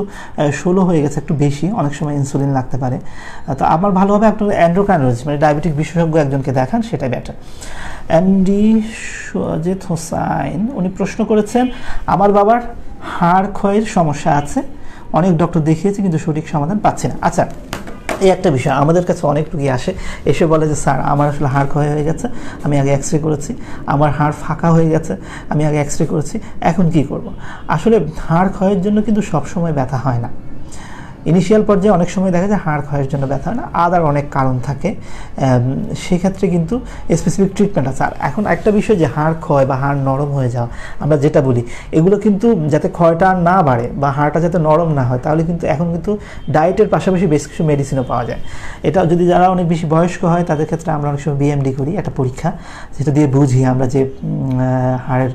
16 হয়ে গেছে, একটু বেশি, অনেক সময় ইনসুলিন লাগতে পারে, তো আমার ভালো হবে আপনার এন্ডোক্রাইনোলজিস্ট মানে ডায়াবেটিক বিশেষজ্ঞ একজনকে দেখান, সেটাই বেটার। এমডি সুজিত হোসাইন উনি প্রশ্ন করেছেন, আমার বাবার হাড় ক্ষয়ের সমস্যা আছে, অনেক ডক্টর দেখিয়েছে কিন্তু সঠিক সমাধান পাচ্ছে না। আচ্ছা, এই একটা বিষয়, আমাদের কাছে অনেক রোগী আসে, এসে বলে যে স্যার আমার আসলে হাড় ক্ষয় হয়ে গেছে, আমি আগে এক্সরে করেছি, আমার হাড় ফাঁকা হয়ে গেছে, আমি আগে এক্সরে করেছি, এখন কি করব? আসলে হাড় ক্ষয়ের জন্য কিন্তু সবসময় ব্যথা হয় না। ইনিশিয়াল পর্যায়ে অনেক সময় দেখা যায় হাড় ক্ষয়ের জন্য ব্যথা হয় না, আদার অনেক কারণ থাকে, সেক্ষেত্রে কিন্তু স্পেসিফিক ট্রিটমেন্ট আছে। আর এখন একটা বিষয় যে হাড় ক্ষয় বা হাড় নরম হয়ে যাওয়া, আমরা যেটা বলি, এগুলো কিন্তু যাতে ক্ষয়টা আর না বাড়ে বা হাড়টা যাতে নরম না হয়, তাহলে কিন্তু এখন কিন্তু ডায়েটের পাশাপাশি বেশ কিছু মেডিসিনও পাওয়া যায়। এটা যদি যারা অনেক বেশি বয়স্ক হয় তাদের ক্ষেত্রে আমরা অনেক সময় BMD করি, একটা পরীক্ষা, যেটা দিয়ে বুঝি আমরা যে হাড়ের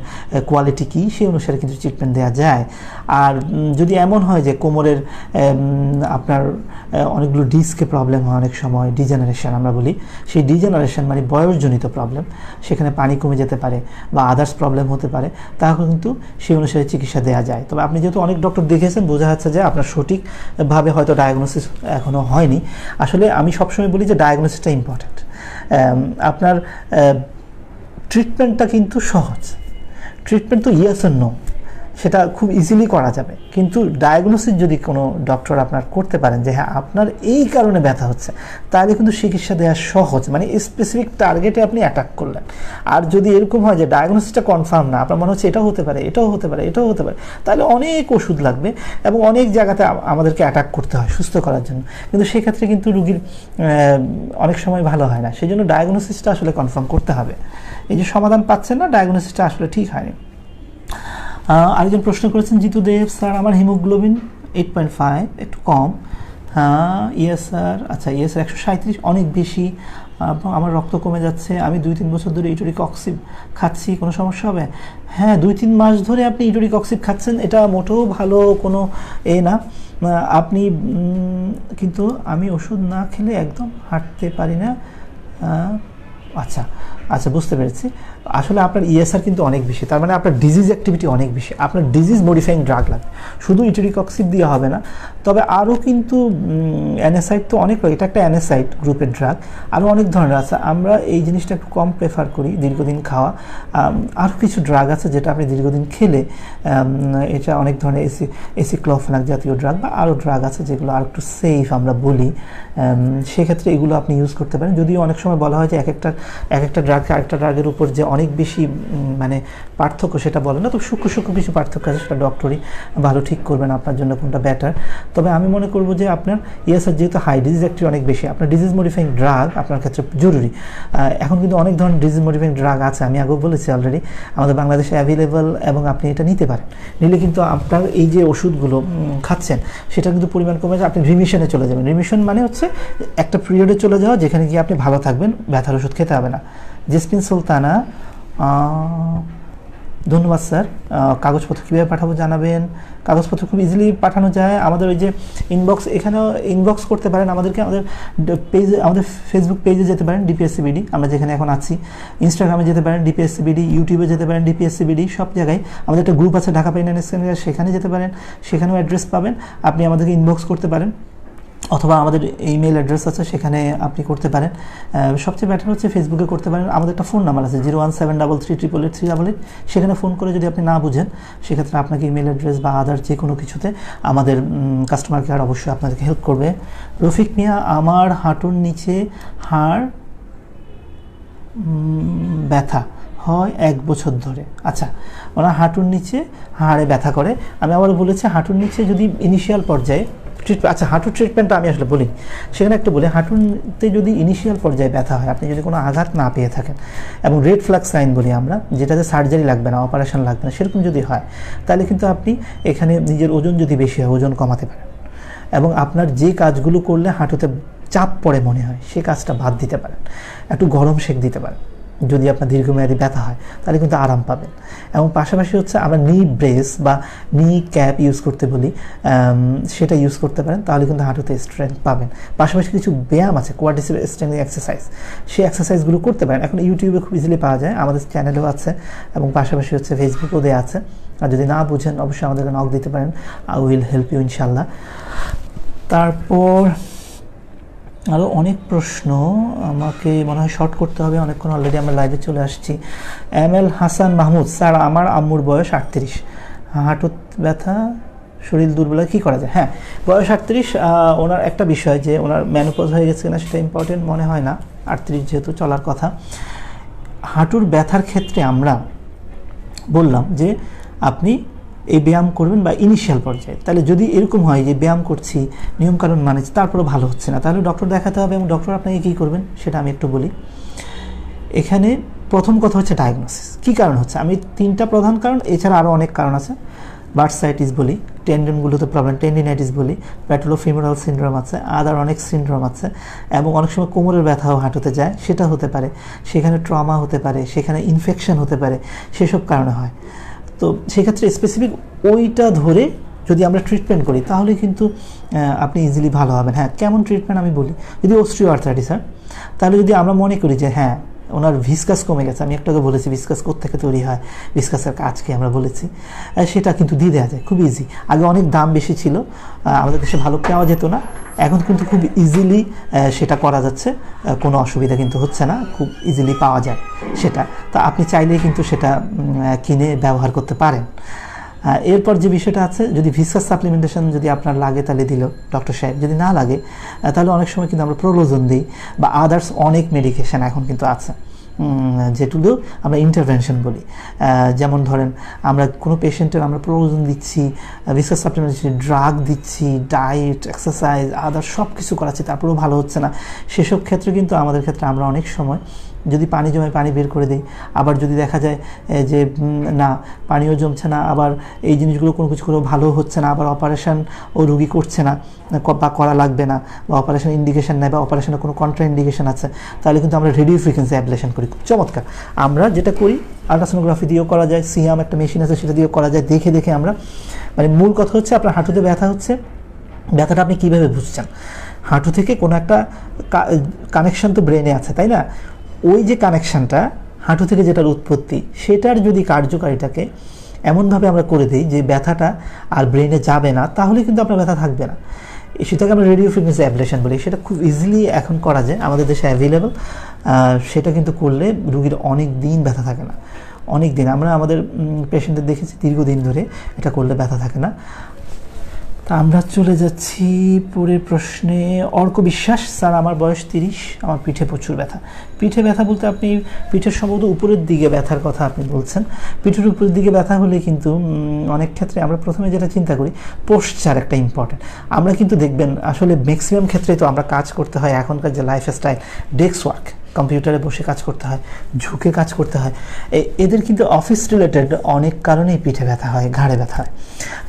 কোয়ালিটি কী, সেই অনুসারে কিন্তু ট্রিটমেন্ট দেওয়া যায়। আর যদি এমন হয় যে কোমরের আপনার অনেকগুলো ডিস্কে প্রবলেম হয়, অনেক সময় ডিজেনারেশন আমরা বলি, সেই ডিজেনারেশন মানে বয়সজনিত প্রবলেম, সেখানে পানি কমে যেতে পারে বা আদার্স প্রবলেম হতে পারে, তাহলে কিন্তু সেই অনুসারে চিকিৎসা দেওয়া যায়। তবে আপনি যেহেতু অনেক ডক্টর দেখেছেন, বোঝা যাচ্ছে যে আপনার সঠিকভাবে হয়তো ডায়াগনোসিস এখনও হয়নি। আসলে আমি সবসময় বলি যে ডায়াগনোসিসটা ইম্পর্ট্যান্ট। আপনার ট্রিটমেন্টটা কিন্তু সহজ, ট্রিটমেন্ট তো ইয়েস আর নো, সেটা খুব ইজিলি করা যাবে, কিন্তু ডায়াগনোসিস যদি কোনো ডক্টর আপনার করতে পারেন যে হ্যাঁ আপনার এই কারণে ব্যথা হচ্ছে, তাহলে কিন্তু চিকিৎসা দেওয়া সহজ, মানে স্পেসিফিক টার্গেটে আপনি অ্যাটাক করলেন। আর যদি এরকম হয় যে ডায়াগনোসিসটা কনফার্ম না, আপনার মনে হচ্ছে এটাও হতে পারে, এটাও হতে পারে, এটাও হতে পারে, তাহলে অনেক ওষুধ লাগবে এবং অনেক জায়গাতে আমাদেরকে অ্যাটাক করতে হয় সুস্থ করার জন্য, কিন্তু সেক্ষেত্রে কিন্তু রুগীর অনেক সময় ভালো হয় না। সেই জন্য ডায়াগনোসিসটা আসলে কনফার্ম করতে হবে। এই যে সমাধান পাচ্ছেন না, ডায়াগনোসিসটা আসলে ঠিক হয়নি। আরেকজন প্রশ্ন করেছেন জিতু দেব, স্যার আমার হিমোগ্লোবিন 8.5 একটু কম। Yes sir. আচ্ছা ইয়েস স্যার, 137 অনেক বেশি, আমার রক্ত কমে যাচ্ছে, আমি 2-3 বছর ধরে ইটোরিকক্সিব খাচ্ছি, কোনো সমস্যা হবে? হ্যাঁ, 2-3 মাস ধরে আপনি ইটোরিকক্সিব খাচ্ছেন, এটা মোটেও ভালো কোনো না। আপনি কিন্তু আমি ওষুধ না খেলে একদম হাঁটতে পারি না। আচ্ছা আচ্ছা, বুঝতে পেরেছি। আসলে আপনার ইএসআর কিন্তু অনেক বেশি, তার মানে আপনার ডিজিজ অ্যাক্টিভিটি অনেক বেশি, আপনার ডিজিজ মডিফাইং ড্রাগ লাগবে, শুধু ইটোরিকক্সিব দিয়ে হবে না। তবে আরও কিন্তু অ্যানাসাইড তো অনেক, এটা একটা অ্যানাসাইড গ্রুপের ড্রাগ, আরও অনেক ধরনের আছে, আমরা এই জিনিসটা একটু কম প্রেফার করি দীর্ঘদিন খাওয়া। আরও কিছু ড্রাগ আছে যেটা আপনি দীর্ঘদিন খেলে, এটা অনেক ধরনের এসিক্লোফেনাক জাতীয় ড্রাগ বা আরও ড্রাগ আছে যেগুলো আর একটু সেফ আমরা বলি, সেক্ষেত্রে এগুলো আপনি ইউজ করতে পারেন। যদিও অনেক সময় বলা হয় যে এক একটার এক একটা ড্রাগ আরেকটা ড্রাগের উপর যে অনেক বেশি মানে পার্থক্য সেটা বলে না, তো সূক্ষ্ম কিছু পার্থক্য আছে, সেটা ডক্টরই ভালো ঠিক করবেন আপনার জন্য কোনটা বেটার। তবে আমি মনে করবো যে আপনার স্যার যেহেতু হাই ডিজিজ অ্যাক্টিভ অনেক বেশি, আপনার ডিজিজ মডিফাইং ড্রাগ আপনার ক্ষেত্রে জরুরি। এখন কিন্তু অনেক ধরনের ডিজিজ মডিফাইং ড্রাগ আছে, আমি আগেও বলেছি অলরেডি আমাদের বাংলাদেশে অ্যাভেলেবল, এবং আপনি এটা নিতে পারেন। নিলে কিন্তু আপনার এই যে ওষুধগুলো খাচ্ছেন সেটা কিন্তু পরিমাণ কমে যায়, আপনি রিমিশনে চলে যাবেন। রিমিশন মানে হচ্ছে একটা পিরিয়ডে চলে যাওয়া যেখানে গিয়ে আপনি ভালো থাকবেন, ব্যথার ওষুধ খেতে হবে না। জেসমিন সুলতানা, ধন্যবাদ স্যার। কাগজপত্র কীভাবে পাঠাবো জানাবেন। কাগজপত্র খুব ইজিলি পাঠানো যায়, আমাদের ওই যে ইনবক্স, এখানেও ইনবক্স করতে পারেন আমাদেরকে, আমাদের পেজে, আমাদের ফেসবুক পেজে যেতে পারেন ডিপিএসসিবিডি, আমরা যেখানে এখন আছি, ইনস্টাগ্রামে যেতে পারেন ডিপিএসসিবিডি, ইউটিউবে যেতে পারেন ডিপিএসসিবিডি, সব জায়গায় আমাদের একটা গ্রুপ আছে Dhaka pain and skin care, সেখানে যেতে পারেন, সেখানেও অ্যাড্রেস পাবেন, আপনি আমাদেরকে ইনবক্স করতে পারেন, অথবা আমাদের ইমেল অ্যাড্রেস আছে সেখানে আপনি করতে পারেন। সবচেয়ে বেটার হচ্ছে ফেসবুকে করতে পারেন। আমাদের একটা ফোন নাম্বার আছে 01733883888, সেখানে ফোন করে যদি আপনি না বুঝেন সেক্ষেত্রে আপনাকে ইমেল অ্যাড্রেস বা আদার যে কোনো কিছুতে আমাদের কাস্টমার কেয়ার অবশ্যই আপনাদেরকে হেল্প করবে। রফিক মিয়া, আমার হাঁটুর নিচে হাড় ব্যথা হয় 1 বছর ধরে। আচ্ছা, ওনার হাঁটুর নিচে হাড়ে ব্যথা করে, আমি আবার বলেছি হাঁটুর নিচে যদি ইনিশিয়াল পর্যায়ে আচ্ছা হাঁটুর ট্রিটমেন্টটা আমি আসলে বলি, সেখানে একটু বলি, হাঁটুতে যদি ইনিশিয়াল পর্যায়ে ব্যথা হয়, আপনি যদি কোনো আঘাত না পেয়ে থাকেন এবং রেড ফ্ল্যাগ সাইন বলি আমরা, যেটাতে সার্জারি লাগবে না, অপারেশন লাগবে না, সেরকম যদি হয় তাহলে কিন্তু আপনি এখানে নিজের ওজন যদি বেশি হয় ওজন কমাতে পারেন, এবং আপনার যে কাজগুলো করলে হাঁটুতে চাপ পড়ে মনে হয় সেই কাজটা বাদ দিতে পারেন। একটু গরম সেক দিতে পারেন, যদি আপনার দীর্ঘমেয়াদী ব্যথা হয় তাহলে কিন্তু আরাম পাবেন। এবং পাশাপাশি হচ্ছে আমরা নি ব্রেস বা নি ক্যাপ ইউজ করতে বলি, সেটা ইউজ করতে পারেন, তাহলে কিন্তু হাঁটুতে স্ট্রেংথ পাবেন। পাশাপাশি কিছু ব্যায়াম আছে, কোয়াড্রিসেপ স্ট্রেংথ এক্সারসাইজ, সেই এক্সারসাইজগুলো করতে পারেন। এখন ইউটিউবে খুব ইজিলি পাওয়া যায়, আমাদের চ্যানেলেও আছে, এবং পাশাপাশি হচ্ছে ফেসবুকেও দেওয়া আছে। আর যদি না বুঝেন অবশ্যই আমাদেরকে নক দিতে পারেন, আই উইল হেল্প ইউ ইনশাল্লাহ। তারপর আরও অনেক প্রশ্ন, আমাকে মনে হয় শর্ট করতে হবে, অনেকক্ষণ অলরেডি আমরা লাইভে চলে আসছি। ML হাসান মাহমুদ, স্যার আমার আম্মুর বয়স 38, হাঁটু ব্যথা, শরীর দুর্বল, কী করা যায়? হ্যাঁ, বয়স 38, ওনার একটা বিষয় যে ওনার ম্যানোপজ হয়ে গেছে কিনা সেটা ইম্পর্টেন্ট মনে হয় না, 38 যেহেতু চলার কথা। হাঁটুর ব্যথার ক্ষেত্রে আমরা বললাম যে আপনি এই ব্যায়াম করবেন বা ইনিশিয়াল পর্যায়ে, তাহলে যদি এরকম হয় যে ব্যায়াম করছি, নিয়মকানুন মানেছি, তারপরেও ভালো হচ্ছে না, তাহলে ডক্টর দেখাতে হবে, এবং ডক্টর আপনাকে কী করবেন সেটা আমি একটু বলি। এখানে প্রথম কথা হচ্ছে ডায়াগনোসিস, কী কারণ হচ্ছে, আমি 3টা প্রধান কারণ, এছাড়া আরও অনেক কারণ আছে। বার্সাইটিস বলি, টেন্ডনগুলোতে প্রবলেম, টেন্ডিনাইটিস বলি, প্যাটেলোফিমোরাল সিনড্রোম আছে, আদার অনেক সিনড্রোম আছে, এবং অনেক সময় কোমরের ব্যথাও হাঁটুতে যায়, সেটা হতে পারে, সেখানে ট্রমা হতে পারে, সেখানে ইনফেকশন হতে পারে, সেসব কারণে হয়। তো সেক্ষেত্রে স্পেসিফিক ওইটা ধরে যদি আমরা ট্রিটমেন্ট করি তাহলে কিন্তু আপনি ইজিলি ভালো হবেন। হ্যাঁ, কেমন ট্রিটমেন্ট আমি বলি, যদি অস্ট্রিও আর্থ্রাইটিস হয় তাহলে যদি আমরা মনে করি যে হ্যাঁ ওনার ভিসকাস কমে গেছে, আমি একটু আগে বলেছি ভিসকাস কোত্থেকে তৈরি হয়, ভিসকাসের কাজকে আমরা বলেছি, সেটা কিন্তু দিয়ে দেওয়া যায় খুব ইজি। আগে অনেক দাম বেশি ছিল, আমাদের দেশে ভালো পাওয়া যেত না, এখন কিন্তু খুব ইজিলি সেটা করা যাচ্ছে, কোনো অসুবিধা কিন্তু হচ্ছে না, খুব ইজিলি পাওয়া যায় সেটা। তা আপনি চাইলেই কিন্তু সেটা কিনে ব্যবহার করতে পারেন। এরপর যে বিষয়টা আছে, যদি ভিসকাস সাপ্লিমেন্টেশন যদি আপনার লাগে তাহলে দিল ডক্টর সাহেব, যদি না লাগে তাহলে অনেক সময় কিন্তু আমরা প্রলোজন দিই, বা আদার্স অনেক মেডিকেশন এখন কিন্তু আছে যেগুলো আমরা ইন্টারভেনশন বলি। যেমন ধরেন আমরা কোনো পেশেন্টের আমরা প্রয়োজন দিচ্ছি, ভিসকাস সাপ্লিমেন্ট দিচ্ছি, ড্রাগ দিচ্ছি, ডায়েট, এক্সারসাইজ, আদার্স সব কিছু করাচ্ছি, তারপরেও ভালো হচ্ছে না, সেসব ক্ষেত্রে কিন্তু আমাদের ক্ষেত্রে আমরা অনেক সময় যদি পানি জমে পানি বের করে দিই, আবার যদি দেখা যায় যে না পানিও জমছে না, আবার এই জিনিসগুলো কোনো কিছু করেও ভালো হচ্ছে না, আবার অপারেশন ও রুগী করছে না বা করা লাগবে না, বা অপারেশন ইন্ডিকেশন নেয়, বা অপারেশনের কোনো কন্ট্রা ইন্ডিকেশন আছে, তাহলে কিন্তু আমরা রেডিও ফ্রিকোয়েন্সি অ্যাবলেশন করি, খুব চমৎকার। আমরা যেটা করি আলট্রাসোনোগ্রাফি দিয়েও করা যায়, সিয়াম একটা মেশিন আছে সেটা দিয়েও করা যায়, দেখে দেখে আমরা, মানে মূল কথা হচ্ছে আপনার হাঁটুতে ব্যথা হচ্ছে, ব্যথাটা আপনি কীভাবে বুঝছেন, হাঁটু থেকে কোনো একটা কানেকশন তো ব্রেনে আছে, তাই না? ওই যে কানেকশানটা হাঁটু থেকে যেটার উৎপত্তি, সেটার যদি কার্যকারিতাকে এমনভাবে আমরা করে দিই যে ব্যথাটা আর ব্রেনে যাবে না, তাহলে কিন্তু আপনার ব্যথা থাকবে না। সেটাকে আমরা রেডিও ফ্রিকোয়েন্সি অ্যাবলেশন বলি, সেটা খুব ইজিলি এখন করা যায়, আমাদের দেশে অ্যাভেলেবল। সেটা কিন্তু করলে রুগীর অনেক দিন ব্যথা থাকে না, অনেক দিন। আমরা আমাদের পেশেন্টদের দেখেছি দীর্ঘদিন ধরে এটা করলে ব্যথা থাকে না। তা আমরা চলে যাচ্ছি পরের প্রশ্নে। অর্ক বিশ্বাস, স্যার আমার বয়স 30, আমার পিঠে প্রচুর ব্যথা। পিঠে ব্যথা বলতে আপনি পিঠের সম্ভবত উপরের দিকে ব্যথার কথা আপনি বলছেন। পিঠের উপরের দিকে ব্যথা হলে কিন্তু অনেক ক্ষেত্রে আমরা প্রথমে যেটা চিন্তা করি, পোশ্চার একটা ইম্পর্টেন্ট। আমরা কিন্তু দেখবেন আসলে ম্যাক্সিমাম ক্ষেত্রে তো আমরা কাজ করতে হয়, এখনকার যে লাইফস্টাইল, ডেস্ক ওয়ার্ক, কম্পিউটারে বসে কাজ করতে হয়, ঝুঁকে কাজ করতে হয়, এদের কিন্তু অফিস রিলেটেড অনেক কারণেই পিঠে ব্যথা হয়, ঘাড়ে ব্যথা হয়।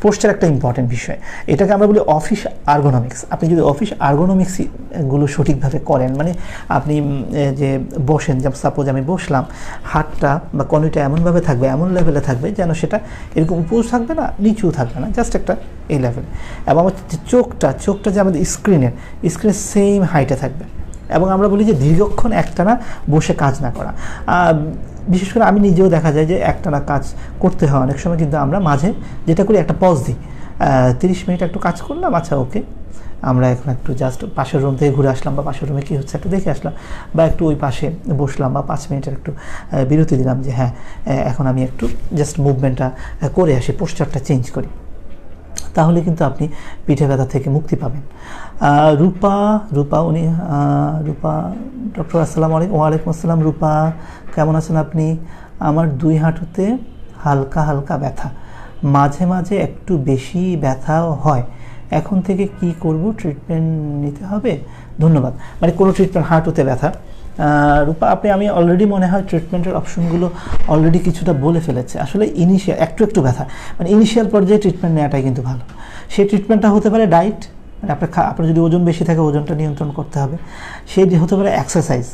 পোস্টার একটা ইম্পর্টেন্ট বিষয়, এটাকে আমরা বলি অফিস আর্গোনমিক্স। আপনি যদি অফিস আর্গোনমিক্সগুলো সঠিকভাবে করেন, মানে আপনি যে বসেন, যেমন সাপোজ আমি বসলাম, হাতটা বা কনুইটা এমনভাবে থাকবে, এমন লেভেলে থাকবে যেন সেটা এরকম উপর থাকবে না, নিচুও থাকবে না, জাস্ট একটা এই লেভেলে। এবং আমার যে চোখটা যে আমাদের স্ক্রিনের সেম হাইটে থাকবে। এবং আমরা বলি যে দীর্ঘক্ষণ একটানা বসে কাজ না করা। বিশেষ করে আমি নিজেও দেখা যায় যে একটানা কাজ করতে হয় অনেক সময়, কিন্তু আমরা মাঝে যেটা করি একটা পজ দিই, 30 মিনিট একটু কাজ করলাম, আচ্ছা ওকে আমরা এখন একটু জাস্ট পাশের রুম থেকে ঘুরে আসলাম, বা পাশের রুমে কী হচ্ছে একটু দেখে আসলাম, বা একটু ওই পাশে বসলাম, বা 5 মিনিটের একটু বিরতি দিলাম যে হ্যাঁ এখন আমি একটু জাস্ট মুভমেন্টটা করে আসি, পোস্টারটা চেঞ্জ করি। তাহলে কিন্তু আপনি পিঠে ব্যথা থেকে মুক্তি পাবেন। রূপা ডক্টর আসসালামু আলাইকুম। ওয়ালাইকুম আসসালাম। রূপা, কেমন আছেন আপনি? আমার 2 হাঁটুতে হালকা হালকা ব্যথা, মাঝে মাঝে একটু বেশি ব্যথাও হয়, এখন থেকে কি করব, ট্রিটমেন্ট নিতে হবে? ধন্যবাদ। মানে কোনো ট্রিটমেন্ট, হাঁটুতে ব্যথা, রূপা আমি অলরেডি মনে হয় ট্রিটমেন্টের অপশনগুলো অলরেডি কিছুটা বলে ফেলেছে। আসলে ইনিশিয়াল একটু ব্যথা, মানে ইনিশিয়াল পর্যায়ে ট্রিটমেন্ট নেওয়াটাই কিন্তু ভালো। সেই ট্রিটমেন্টটা হতে পারে ডায়েট, মানে আপনার যদি ওজন বেশি থাকে ওজনটা নিয়ন্ত্রণ করতে হবে। সেই হতে পারে এক্সারসাইজ,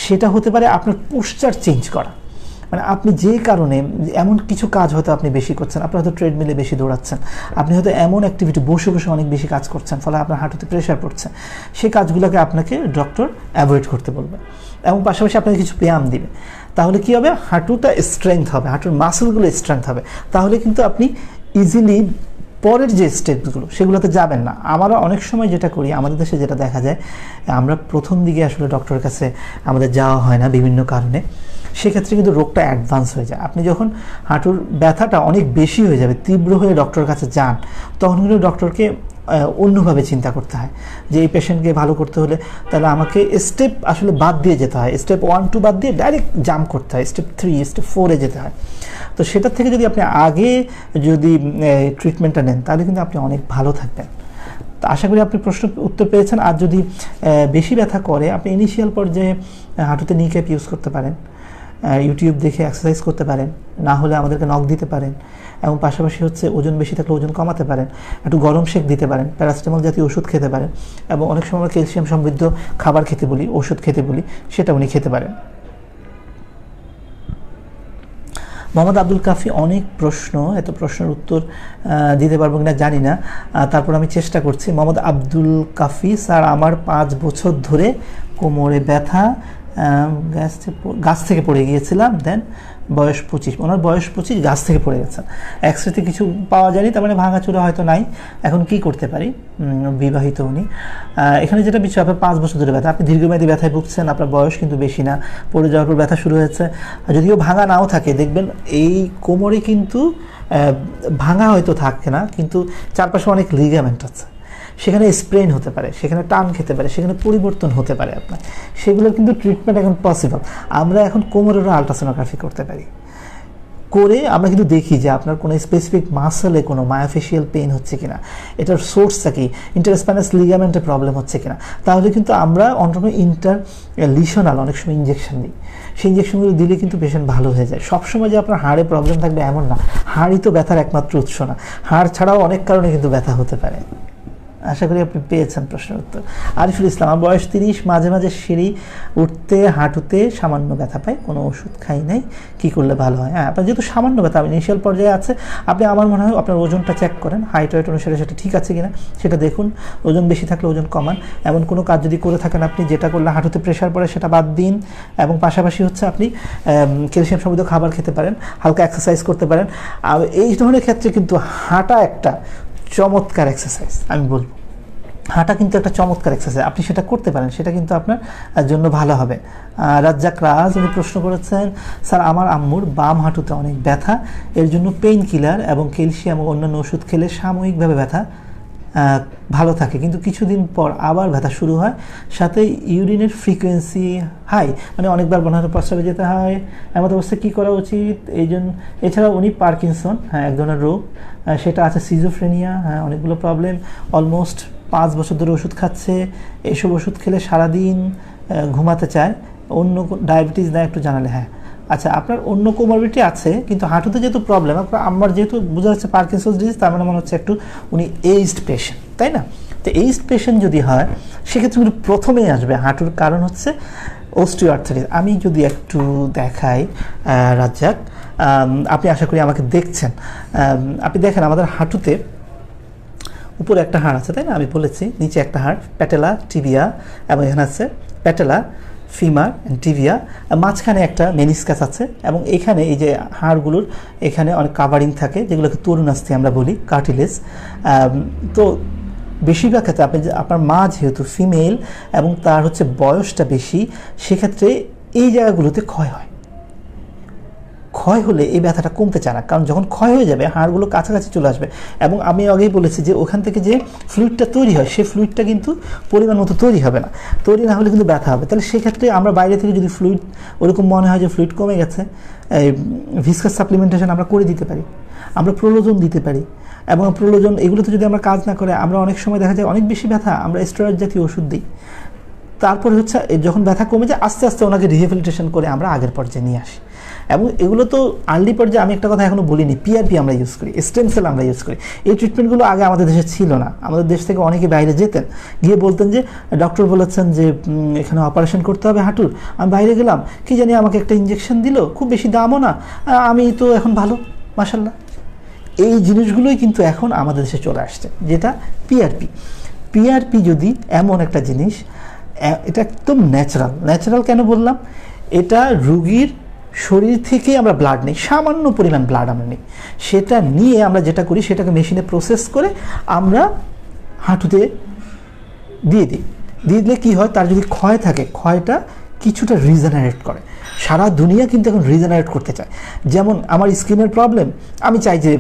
সেটা হতে পারে আপনার পোশ্চার চেঞ্জ করা। মানে আপনি যে কারণে এমন কিছু কাজ হয়তো আপনি বেশি করছেন, আপনি হয়তো ট্রেডমিলে বেশি দৌড়াচ্ছেন, আপনি হয়তো এমন অ্যাক্টিভিটি বসে বসে অনেক বেশি কাজ করছেন, ফলে আপনার হাঁটুতে প্রেশার পড়ছে, সেই কাজগুলোকে আপনাকে ডক্টর অ্যাভয়েড করতে বলবে। এবং পাশাপাশি আপনাকে কিছু ব্যায়াম দিবে। তাহলে কী হবে, হাঁটুটা স্ট্রেংথ হবে, হাঁটুর মাসেলগুলো স্ট্রেংথ হবে। তাহলে কিন্তু আপনি ইজিলি পরের যে স্টেপসগুলো সেগুলোতে যাবেন না। আমরা অনেক সময় যেটা করি, আমাদের দেশে যেটা দেখা যায়, আমরা প্রথম দিকে আসলে ডক্টরের কাছে আমাদের যাওয়া হয় না বিভিন্ন কারণে, সেক্ষেত্রে কিন্তু রোগটা অ্যাডভান্স হয়ে যায়। আপনি যখন হাঁটুর ব্যথাটা অনেক বেশি হয়ে যাবে, তীব্র হয়ে ডক্টরের কাছে যান, তখন কিন্তু ডক্টরকে অন্যভাবে চিন্তা করতে হয় যে এই পেশেন্টকে ভালো করতে হলে তাহলে আমাকে স্টেপ আসলে বাদ দিয়ে যেতে হয়, স্টেপ 1, 2 বাদ দিয়ে ডাইরেক্ট জাম্প করতে হয়, স্টেপ 3, স্টেপ 4-এ যেতে হয়। তো সেটার থেকে যদি আপনি আগে ট্রিটমেন্টটা নেন, তাহলে কিন্তু আপনি অনেক ভালো থাকবেন। তো আশা করি আপনি প্রশ্ন উত্তর পেয়েছেন। আর যদি বেশি ব্যথা করে, আপনি ইনিশিয়াল পর্যায়ে হাঁটুতে নি ক্যাপ ইউজ করতে পারেন, ইউটিউব দেখে এক্সারসাইজ করতে পারেন, না হলে আমাদেরকে নখ দিতে পারেন, এবং পাশাপাশি ওজন বেশি থাকলে ওজন কমাতে পারেন, একটু গরম শেক দিতে পারেন, প্যারাসিটামল জাতীয় ওষুধ খেতে পারেন, এবং অনেক সময় আমরা ক্যালসিয়াম সমৃদ্ধ খাবার খেতে বলি, ওষুধ খেতে বলি, সেটা উনি খেতে পারেন। মোহাম্মদ আব্দুল কাফি, অনেক প্রশ্ন, এত প্রশ্নের উত্তর দিতে পারবো কিনা জানি না, তারপর আমি চেষ্টা করছি। মোহাম্মদ আব্দুল কাফি, স্যার আমার 5 বছর ধরে কোমরে ব্যথা, গাছ থেকে পড়ে গিয়েছিলাম, দেন বয়স 25, ওনার বয়স 25, গাছ থেকে পড়ে গেছেন, এক্সরেতে কিছু পাওয়া যায়নি, তার মানে ভাঙাচোরা হয়তো নাই, এখন কি করতে পারি? বিবাহিত উনি। এখানে যেটা বিষয়, আপনার 5 বছর ধরে ব্যথা, আপনি দীর্ঘমেয়াদী ব্যথায় ভুগছেন, আপনার বয়স কিন্তু বেশি না, পড়ে যাওয়ার পর ব্যথা শুরু হয়েছে। যদিও ভাঙা নাও থাকে, দেখবেন এই কোমরে কিন্তু ভাঙা হয়তো থাকে না, কিন্তু চারপাশে অনেক লিগামেন্ট আছে, সেখানে স্প্রেন হতে পারে, সেখানে টান খেতে পারে, সেখানে পরিবর্তন হতে পারে আপনার, সেগুলোর কিন্তু ট্রিটমেন্ট এখন পসিবল। আমরা এখন কোমরেরও আলট্রাসোনোগ্রাফি করতে পারি, করে আমরা কিন্তু দেখি যে আপনার কোনো স্পেসিফিক মাসেলে কোনো মায়োফেশিয়াল পেইন হচ্ছে কিনা, এটার সোর্সটা কি, ইন্টারস্পাইনাস লিগামেন্টের প্রবলেম হচ্ছে কিনা। তাহলে কিন্তু আমরা ইন্টারলিশনাল অনেক সময় ইঞ্জেকশন দিই, সেই ইঞ্জেকশনগুলো দিলে কিন্তু পেশেন্ট ভালো হয়ে যায়। সবসময় যে আপনার হাড়ে প্রবলেম থাকবে এমন না, হাড়ই তো ব্যথার একমাত্র উৎস না, হাড় ছাড়াও অনেক কারণে কিন্তু ব্যথা হতে পারে। আশা করি আপনি পেয়েছেন প্রশ্নের উত্তর। আরিফুল ইসলাম, আমার বয়স 30, মাঝে মাঝে সিঁড়ি উঠতে হাঁটুতে সামান্য ব্যথা পাই, কোনো ওষুধ খাই নাই, কী করলে ভালো হয়? হ্যাঁ, আপনার যেহেতু সামান্য ব্যথা ইনিশিয়াল পর্যায়ে আছে, আপনি আমার মনে হয় আপনার ওজনটা চেক করেন, হাইট ওয়েট অনুসারে সেটা ঠিক আছে কিনা সেটা দেখুন, ওজন বেশি থাকলে ওজন কমান, এমন কোনো কাজ যদি করে থাকেন আপনি যেটা করলে হাঁটুতে প্রেশার পড়ে সেটা বাদ দিন, এবং পাশাপাশি আপনি ক্যালসিয়াম সমৃদ্ধ খাবার খেতে পারেন, হালকা এক্সারসাইজ করতে পারেন। আর এই ধরনের ক্ষেত্রে কিন্তু হাঁটা একটা চমৎকার এক্সারসাইজ, আমি বলবো হাঁটা কিন্তু একটা চমৎকার এক্সারসাইজ, আপনি সেটা করতে পারেন, সেটা কিন্তু আপনার জন্য ভালো হবে। রাজ্জাক রাজ, উনি প্রশ্ন করেছেন, স্যার আমার আম্মুর বাম হাঁটুতে অনেক ব্যথা, এর জন্য পেইন কিলার এবং ক্যালসিয়াম ও অন্যান্য ওষুধ খেলে সাময়িকভাবে ব্যথা ভালো থাকে, কিন্তু কিছুদিন পর আবার ব্যথা শুরু হয়, সাথে ইউরিনের ফ্রিকোয়েন্সি হাই, মানে অনেকবার মনে হয় প্রস্রাবে যেতে হয়। এমন অবস্থায় কী করা উচিত? এছাড়া উনি পার্কিনসন, হ্যাঁ এক ধরনের রোগ, সেটা আছে সিজোফ্রেনিয়া, হ্যাঁ অনেকগুলো প্রবলেম, অলমোস্ট 5 বছর ধরে ওষুধ খাচ্ছে। এইসব ওষুধ খেলে সারাদিন ঘুমাতে চায়। অন্য ডায়াবেটিস না একটু জানালে। হ্যাঁ আচ্ছা, আপনার অন্য কোমরবিলিটি আছে, কিন্তু হাঁটুতে যেহেতু প্রবলেম, আমার যেহেতু বোঝা যাচ্ছে পার্কিনসন্স ডিজিজ, তার মানে মনে হচ্ছে একটু উনি এইজড পেশেন্ট, তাই না? তো এইজড পেশেন্ট যদি হয় সেক্ষেত্রে কিন্তু প্রথমেই আসবে হাঁটুর কারণ হচ্ছে অস্টিওআর্থ্রাইটিস। আমি যদি একটু দেখাই রাজ্জাক, আপনি আশা করি আমাকে দেখছেন। আপনি দেখেন আমাদের হাঁটুতে উপরে একটা হাড় আছে, তাই না? আমি বলেছি নিচে একটা হাড়, প্যাটেলা, টিবিয়া, এবং এখানে আছে প্যাটেলা, ফিমার, টিবিয়া, মাঝখানে একটা মেনিসকাস আছে, এবং এখানে এই যে হাড়গুলোর এখানে অনেক কাভারিং থাকে, যেগুলোকে তরুণাস্থি আমরা বলি, কার্টিলেজ। তো বেশিরভাগ ক্ষেত্রে আপনার মা যেহেতু ফিমেল এবং তার হচ্ছে বয়সটা বেশি, সেক্ষেত্রে এই জায়গাগুলোতে ক্ষয় হয়। ক্ষয় হলে এই ব্যথাটা কমতে চায় না, কারণ যখন ক্ষয় হয়ে যাবে হাড়গুলো কাছাকাছি চলে আসবে, এবং আমি আগেই বলেছি যে ওখান থেকে যে ফ্লুইডটা তৈরি হয় সেই ফ্লুইডটা কিন্তু পরিমাণ মতো তৈরি হবে না, তৈরি না হলে কিন্তু ব্যথা হবে। তাহলে সেক্ষেত্রে আমরা বাইরে থেকে যদি ফ্লুইড ওরকম মনে হয় যে ফ্লুইড কমে গেছে, ভিসকাস সাপ্লিমেন্টেশন আমরা করে দিতে পারি, আমরা প্রলোজন দিতে পারি, এবং প্রলোজন এগুলোতে যদি আমরা কাজ না করে, আমরা অনেক সময় দেখা যায় অনেক বেশি ব্যথা, আমরা স্টেরয়েড জাতীয় ওষুধ দিই। তারপরে হচ্ছে যখন ব্যথা কমে যায় আস্তে আস্তে ওনাকে রিহেবিলিটেশন করে আমরা আগের পর্যায়ে নিয়ে আসি। এবং এগুলো তো আর্লি পর্যায়ে, আমি একটা কথা এখনও বলিনি, পিআরপি আমরা ইউজ করি, স্টেম সেল আমরা ইউজ করি। এই ট্রিটমেন্টগুলো আগে আমাদের দেশে ছিল না। আমাদের দেশ থেকে অনেকে বাইরে যেতেন, গিয়ে বলতেন যে ডক্টর বলেছেন যে এখানে অপারেশন করতে হবে হাঁটুর। আমি বাইরে গেলাম, কি জানি আমাকে একটা ইঞ্জেকশন দিল, খুব বেশি দামও না, আমি তো এখন ভালো, মাশাল্লাহ। এই জিনিসগুলোই কিন্তু এখন আমাদের দেশে চলে আসছে, যেটা পিআরপি। পিআরপি যদি এমন একটা জিনিস, এটা একদম ন্যাচারাল কেন বললাম? এটা রুগীর শরীর থেকে আমরা ব্লাড নিই, সামান্য পরিমাণ ব্লাড আমরা নিই, সেটা নিয়ে আমরা যেটা করি সেটাকে মেশিনে প্রসেস করে আমরা হাঁটুতে দিয়ে দিলে কী হয়, তার যদি ক্ষয় থাকে ক্ষয়টা কিছুটা রিজেনারেট করে। সারা দুনিয়া কিন্তু এখন রিজেনারেট করতে চায়। যেমন আমার স্কিনের প্রবলেম, আমি চাই যে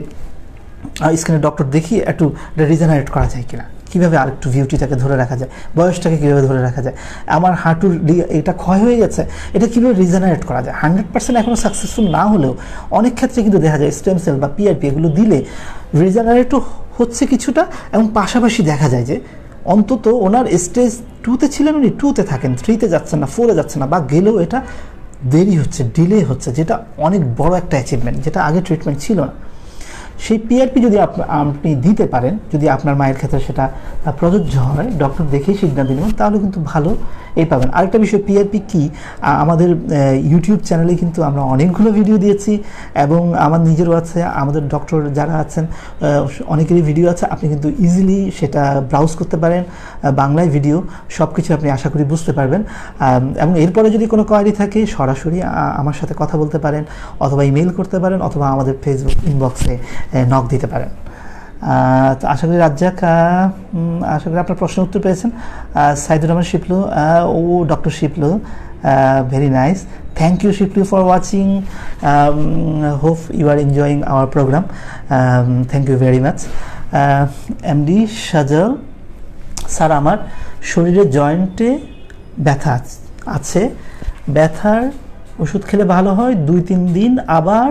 স্কিনের ডক্টর দেখি একটু রিজেনারেট করা যায় কিনা, কীভাবে আরেকটু বিউটিটাকে ধরে রাখা যায়, বয়সটাকে কীভাবে ধরে রাখা যায়, আমার হাঁটুর এটা ক্ষয় হয়ে গেছে, এটা কীভাবে রিজেনারেট করা যায়। 100% এখনও সাকসেসফুল না হলেও অনেক ক্ষেত্রে কিন্তু দেখা যায় স্টেম সেল বা পিআরপি এগুলো দিলে রিজেনারেটও হচ্ছে কিছুটা, এবং পাশাপাশি দেখা যায় যে অন্তত ওনার স্টেজ 2-তে ছিলেন, উনি 2-তে থাকেন, 3-তে যাচ্ছেন না, 4-এ যাচ্ছেন না, বা গেলেও এটা দেরি হচ্ছে, ডিলে হচ্ছে, যেটা অনেক বড় একটা অ্যাচিভমেন্ট, যেটা আগে ট্রিটমেন্ট ছিল না। সেই পিআরপি যদি আপনি দিতে পারেন, যদি আপনার মায়ের ক্ষেত্রে সেটা প্রযোজ্য হয়, ডক্টর দেখেই সিদ্ধান্ত নেবেন, তাহলে কিন্তু ভালো এই পাবেন। আরেকটা বিষয়, পিআরপি কি, আমাদের ইউটিউব চ্যানেলে কিন্তু আমরা অনেকগুলো ভিডিও দিয়েছি, এবং আমার নিজেরও আছে, আমাদের ডক্টর যারা আছেন অনেকেরই ভিডিও আছে, আপনি কিন্তু ইজিলি সেটা ব্রাউজ করতে পারেন, বাংলায় ভিডিও, সব কিছু আপনি আশা করি বুঝতে পারবেন। এবং এরপরে যদি কোনো কোয়ারি থাকে সরাসরি আমার সাথে কথা বলতে পারেন, অথবা ইমেল করতে পারেন, অথবা আমাদের ফেসবুক ইনবক্সে নক দিতে পারেন। তো আশা করি রাজ্জাক, আশা করি আপনার প্রশ্নের উত্তর পেয়েছেন। সাইদুর রহমান শিপলু, ও doctor Shiplu, very nice. Thank you Shiplu for watching. Hope you are enjoying our program. Thank you very much. MD Sajal sir, আমার শরীরের জয়েন্টে ব্যথা আছে, ব্যথার ওষুধ খেলে ভালো হয়, 2-3 দিন আবার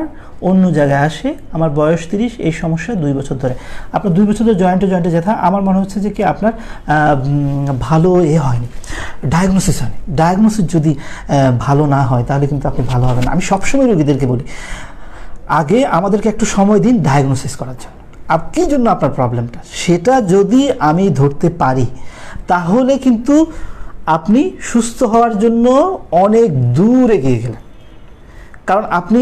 অন্য জায়গায় আসে, আমার বয়স 30, এই সমস্যা 2 বছর ধরে। আপনার 2 বছর ধরে জয়েন্টে ব্যথা, আমার মনে হচ্ছে যে কি আপনার ভালো হয়নি, ডায়াগনোসিস হয়নি। ডায়াগনোসিস যদি ভালো না হয় তাহলে কিন্তু আপনি ভালো হবেন না। আমি সবসময় রোগীদেরকে বলি, আগে আমাদেরকে একটু সময় দিন ডায়াগনোসিস করার জন্য, আর কী জন্য আপনার প্রবলেমটা সেটা যদি আমি ধরতে পারি, তাহলে কিন্তু আপনি সুস্থ হওয়ার জন্য অনেক দূর এগিয়ে গেলেন। কারণ আপনি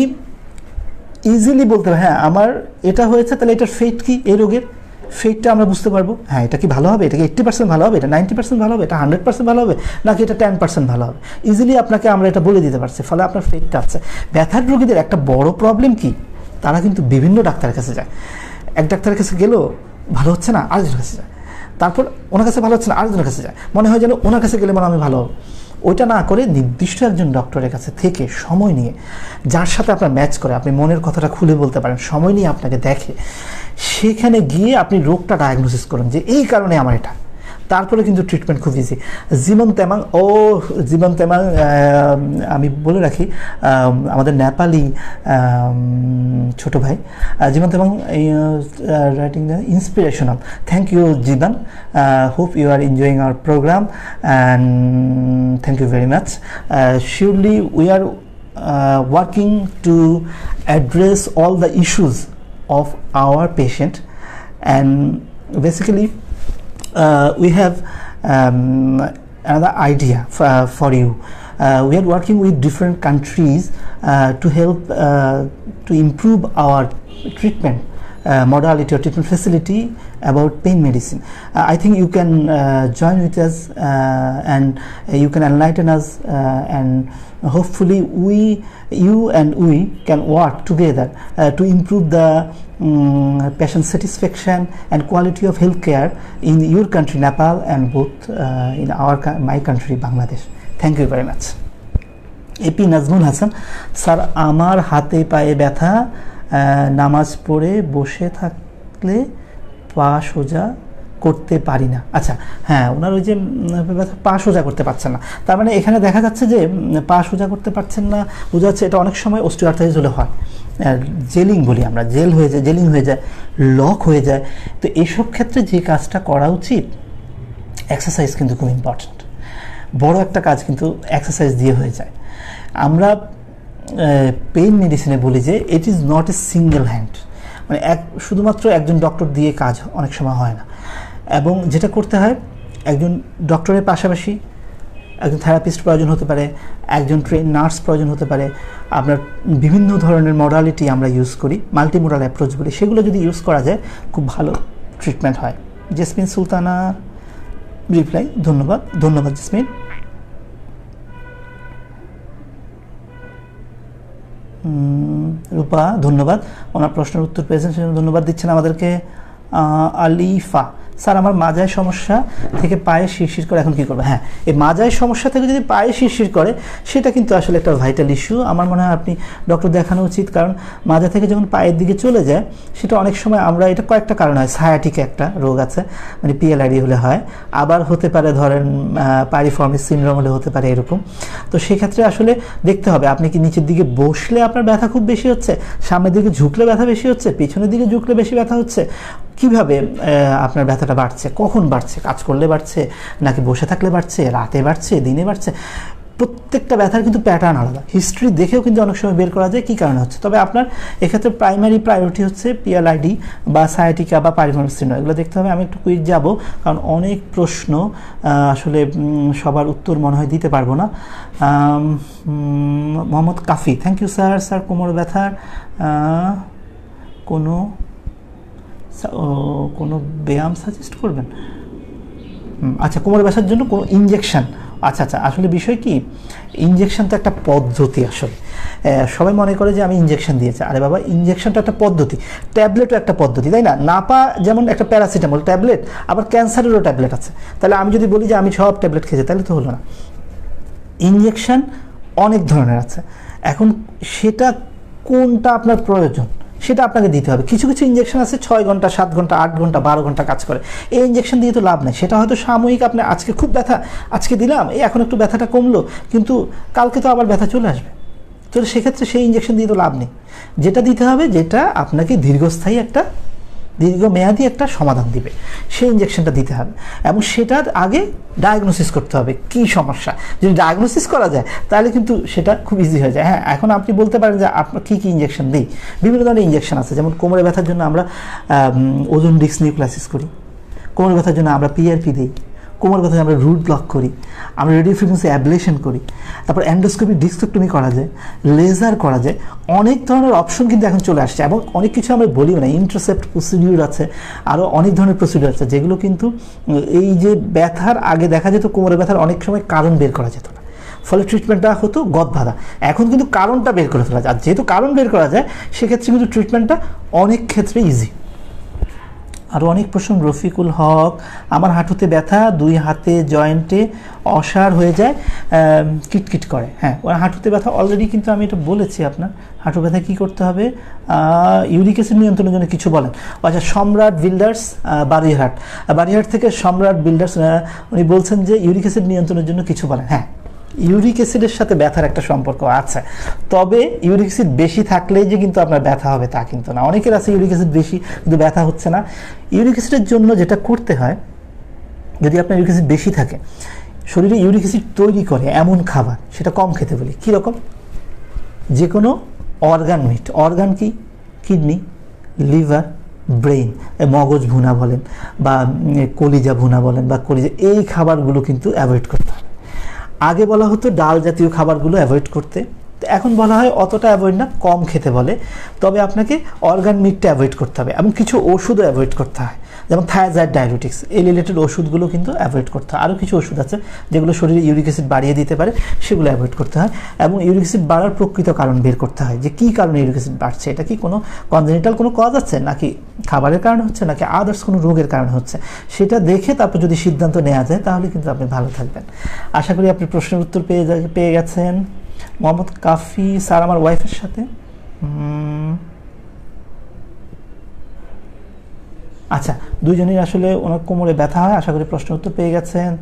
ইজিলি বলতে পারেন, হ্যাঁ আমার এটা হয়েছে, তাহলে এটার ফেট কি, এই রোগের ফেটটা আমরা বুঝতে পারবো। হ্যাঁ এটা কি ভালো হবে, এটা কি 80% ভালো হবে, এটা 90% ভালো হবে, এটা 100% ভালো হবে, নাকি এটা 10% ভালো হবে, ইজিলি আপনাকে আমরা এটা বলে দিতে পারছি। ফলে আপনার ফেটটা আছে। ব্যথার রোগীদের একটা বড় প্রবলেম কি, তারা কিন্তু বিভিন্ন ডাক্তারের কাছে যায়। এক ডাক্তারের কাছে গেলেও ভালো হচ্ছে না, আরেকজনের কাছে যায়, তারপর ওনার কাছে ভালো হচ্ছে না, আরেকজনের কাছে যায়, মনে হয় যেন ওনার কাছে গেলে মানে আমি ভালো হব। ওইটা না করে নির্দিষ্ট একজন ডক্টরের কাছে থেকে সময় নিয়ে, যার সাথে আপনার ম্যাচ করে, আপনি মনের কথাটা খুলে বলতে পারেন, সময় নিয়ে আপনাকে দেখে, সেখানে গিয়ে আপনি রোগটা ডায়াগনোসিস করুন যে এই কারণে আমার এটা, তারপরে কিন্তু ট্রিটমেন্ট খুব ইজি। জীবন তেমাং আমি বলে রাখি, আমাদের নেপালি ছোট ভাই Jiban Tamang writing the inspirational. Thank you Jiban, hope you are enjoying our programme and thank you very much. Surely we are working to address all the issues of our patient, and basically we have another idea for you. We are working with different countries to help to improve our treatment modality or treatment facility about pain medicine. I think you can join with us and you can enlighten us, and hopefully you and we can work together to improve the patient satisfaction and quality of healthcare in your country Nepal and both in my country Bangladesh. Thank you very much. AP Nazmul Hassan, sir আমার হাতে পায়ে ব্যথা, নামাজ পড়ে বসে থাকলে পা সোজা করতে পারি না। আচ্ছা হ্যাঁ, ওনার ওই যে পা সোজা করতে পারছেন না, তার মানে এখানে দেখা যাচ্ছে যে পা সোজা করতে পারছেন না, বোঝা যাচ্ছে এটা অনেক সময় অস্টিওআর্থ্রাইটিস হলে হয়, জেলিং বলি আমরা, জেলিং হয়ে যায়, লক হয়ে যায়। তো এইসব ক্ষেত্রে যে কাজটা করা উচিত, এক্সারসাইজ কিন্তু খুব ইম্পর্ট্যান্ট, বড় একটা কাজ কিন্তু এক্সারসাইজ দিয়ে হয়ে যায়। আমরা পেইন মেডিসিনে বলি যে it is not a single hand, মানে শুধুমাত্র একজন ডক্টর দিয়ে কাজ অনেক সময় হয় না, এবং যেটা করতে হয় একজন ডক্টরের পাশাপাশি একজন থেরাপিস্ট প্রয়োজন হতে পারে, একজন ট্রেন নার্স প্রয়োজন হতে পারে। আপনার বিভিন্ন ধরনের মডালিটি আমরা ইউজ করি, মাল্টিমোডাল অ্যাপ্রোচ বলি, সেগুলো যদি ইউজ করা যায় খুব ভালো ট্রিটমেন্ট হয়। জেসমিন সুলতানা রিপ্লাই, ধন্যবাদ জেসমিন। রূপা ধন্যবাদ, ওনার প্রশ্নের উত্তর পেয়েছেন সেজন্য ধন্যবাদ দিচ্ছেন আমাদেরকে। আলিফা, স্যার আমার মাজায় সমস্যা থেকে পায়ে শিরশির করে, এখন কী করবে? হ্যাঁ, এই মাজায় সমস্যা থেকে যদি পায়ে শিরশির করে সেটা কিন্তু আসলে একটা ভাইটাল ইস্যু। আমার মনে হয় আপনি ডক্টর দেখানো উচিত, কারণ মাজা থেকে যখন পায়ের দিকে চলে যায় সেটা অনেক সময় আমরা, এটা কয়েকটা কারণ হয়, সায়াটিক একটা রোগ আছে, মানে পিএলআইডি হলে হয়, আবার হতে পারে ধরেন পাইরিফর্মিস সিনড্রোম হলে হতে পারে এরকম। তো সেক্ষেত্রে আসলে দেখতে হবে আপনি কি নিচের দিকে বসলে আপনার ব্যথা খুব বেশি হচ্ছে, সামনের দিকে ঝুঁকলে ব্যথা বেশি হচ্ছে, পিছনের দিকে ঝুঁকলে বেশি ব্যথা হচ্ছে, কিভাবে আপনার ব্যথাটা বাড়ছে, কখন বাড়ছে, কাজ করলে বাড়ছে নাকি বসে থাকলে বাড়ছে, রাতে বাড়ছে, দিনে বাড়ছে, প্রত্যেকটা ব্যথার কিন্তু প্যাটার্ন আলাদা, হিস্ট্রি দেখেও কিন্তু অনেক সময় বের করা যায় কী কারণে হচ্ছে। তবে আপনার এক্ষেত্রে প্রাইমারি প্রায়োরিটি হচ্ছে পিএলআইডি বা সায়াটিকা বা পাইরিফর্মিস সিনড্রোম, এগুলো দেখতে হবে। আমি একটু কুইক যাব, কারণ অনেক প্রশ্ন আসলে সবার উত্তর মনে হয় দিতে পারবো না। মোহাম্মদ কাফি, থ্যাংক ইউ স্যার। স্যার কোমর ব্যথার কোনো ব্যায়াম সাজেস্ট করবেন? আচ্ছা, কোমর ব্যথার জন্য কোনো ইনজেকশন? আচ্ছা, আসলে বিষয় কি, ইনজেকশন তো একটা পদ্ধতি। আসলে সবাই মনে করে যে আমি ইনজেকশন দিয়েছি, আরে বাবা, ইনজেকশনটা একটা পদ্ধতি, ট্যাবলেটও একটা পদ্ধতি, তাই না? নাপা যেমন একটা প্যারাসিটামল ট্যাবলেট, আবার ক্যান্সারেরও ট্যাবলেট আছে। তাহলে আমি যদি বলি যে আমি সব ট্যাবলেট খেয়েছি, তাহলে তো হলো না। ইনজেকশন অনেক ধরনের আছে, এখন সেটা কোনটা আপনার প্রয়োজন সেটা আপনাকে দিতে হবে। কিছু কিছু ইনজেকশন আছে 6 ঘন্টা, 7 ঘন্টা, 8 ঘন্টা, 12 ঘন্টা কাজ করে। এই ইনজেকশন দিয়ে তো লাভ নেই, সেটা হয়তো সাময়িক, আপনি আজকে খুব ব্যথা, আজকে দিলাম, এখন একটু ব্যথাটা কমলো, কিন্তু কালকে তো আবার ব্যথা চলে আসবে। তো সেক্ষেত্রে সেই ইনজেকশন দিয়ে তো লাভ নেই। যেটা দিতে হবে, যেটা আপনাকে দীর্ঘস্থায়ী একটা, দীর্ঘমেয়াদী একটা সমাধান দিবে, সেই ইনজেকশনটা দিতে হবে। এবং সেটার আগে ডায়াগনোসিস করতে হবে কী সমস্যা। যদি ডায়াগনোসিস করা যায় তাহলে কিন্তু সেটা খুব ইজি হয়ে যায়। হ্যাঁ, এখন আপনি বলতে পারেন যে আপনার কী ইনজেকশন দিই। বিভিন্ন ধরনের ইনজেকশন আছে, যেমন কোমরে ব্যথার জন্য আমরা ওজন ডিস্ক নিউক্লাসিস করি, কোমর ব্যথার জন্য আমরা পিআরপি দিই, কোমর ব্যথায় আমরা রুট ব্লক করি, আমরা রেডিও ফ্রিকোয়েন্সি অ্যাবলেশন করি, তারপর অ্যান্ডোস্কোপি ডিস্কটেক্টমি করা যায়, লেজার করা যায়, অনেক ধরনের অপশন কিন্তু এখন চলে আসছে। এবং অনেক কিছু আমরা বলিও না, ইন্টারসেপ্ট প্রসিডিউর আছে, আরও অনেক ধরনের প্রসিডিউর আছে, যেগুলো কিন্তু এই যে ব্যথার আগে দেখা যেত কোমরে ব্যথার অনেক সময় কারণ বের করা যেত না, ফলে ট্রিটমেন্টটা হতো গদবাঁধা। এখন কিন্তু কারণটা বের করে ফেলা যায়, আর যেহেতু কারণ বের করা যায় সেক্ষেত্রে কিন্তু ট্রিটমেন্টটা অনেক ক্ষেত্রে ইজি। আরও অনেক প্রশ্ন, রফিকুল হক, আমার হাঁটুতে ব্যথা, 2 হাতে জয়েন্টে অসাড় হয়ে যায়, কিটকিট করে। হ্যাঁ, ওর হাঁটুতে ব্যথা অলরেডি কিন্তু আমি এটা বলেছি আপনার। হাঁটু ব্যথা কী করতে হবে? ইউরিক অ্যাসিড নিয়ন্ত্রণের জন্য কিছু বলেন। আচ্ছা, সম্রাট বিল্ডার্স, বারিহাট থেকে সম্রাট বিল্ডার্স, উনি বলছেন যে ইউরিক অ্যাসিড নিয়ন্ত্রণের জন্য কিছু বলেন। হ্যাঁ, ইউরিক অ্যাসিডের সাথে ব্যথার একটা সম্পর্ক আছে, তবে ইউরিক অ্যাসিড বেশি থাকলেই যে কিন্তু আপনার ব্যথা হবে তা কিন্তু না। অনেকের আছে ইউরিক অ্যাসিড বেশি কিন্তু ব্যথা হচ্ছে না। ইউরিক অ্যাসিডের জন্য যেটা করতে হয়, যদি আপনার ইউরিক অ্যাসিড বেশি থাকে, শরীরে ইউরিক অ্যাসিড তৈরি করে এমন খাবার সেটা কম খেতে বলি। কীরকম? যে কোনো অর্গান মিট, অর্গান কি? কিডনি, লিভার, ব্রেন, মগজ ভুনা বলেন বা কলিজা ভুনা বলেন বা কলিজা, এই খাবারগুলো কিন্তু অ্যাভয়েড করতে হবে। আগে বলা হতো ডাল জাতীয় খাবারগুলো অ্যাভয়েড করতে, এখন বলা হয় অতটা অ্যাভয়েড না, কম খেতে বলে। তবে আপনাকে অর্গান মিটটা অ্যাভয়েড করতে হবে এবং কিছু ওষুধও অ্যাভয়েড করতে হয়, যেমন থায়াজাইড ডায়াবেটিক্স, এই রিলেটেড ওষুধগুলো কিন্তু অ্যাভয়েড করতে হয়। আরও কিছু ওষুধ আছে যেগুলো শরীরে ইউরিক অ্যাসিড বাড়িয়ে দিতে পারে, সেগুলো অ্যাভয়েড করতে হয়। এবং ইউরিক অ্যাসিড বাড়ার প্রকৃত কারণ বের করতে হয়, যে কী কারণে ইউরিক অ্যাসিড বাড়ছে। এটা কি কোনো কনজেনিটাল কোনো কজ আছে, নাকি খাবারের কারণে হচ্ছে, নাকি আদার্স কোনো রোগের কারণে হচ্ছে, সেটা দেখে তারপর যদি সিদ্ধান্ত নেওয়া যায় তাহলে কিন্তু আপনি ভালো থাকবেন। আশা করি আপনি প্রশ্নের উত্তর পেয়ে গেছেন। মোহাম্মদ কাফি স্যার, আমার ওয়াইফের সাথে, আচ্ছা, দুইজনেই আসলে ওনার কোমরে ব্যথা হয়। আশা করি প্রশ্নের উত্তর পেয়ে গেছেন।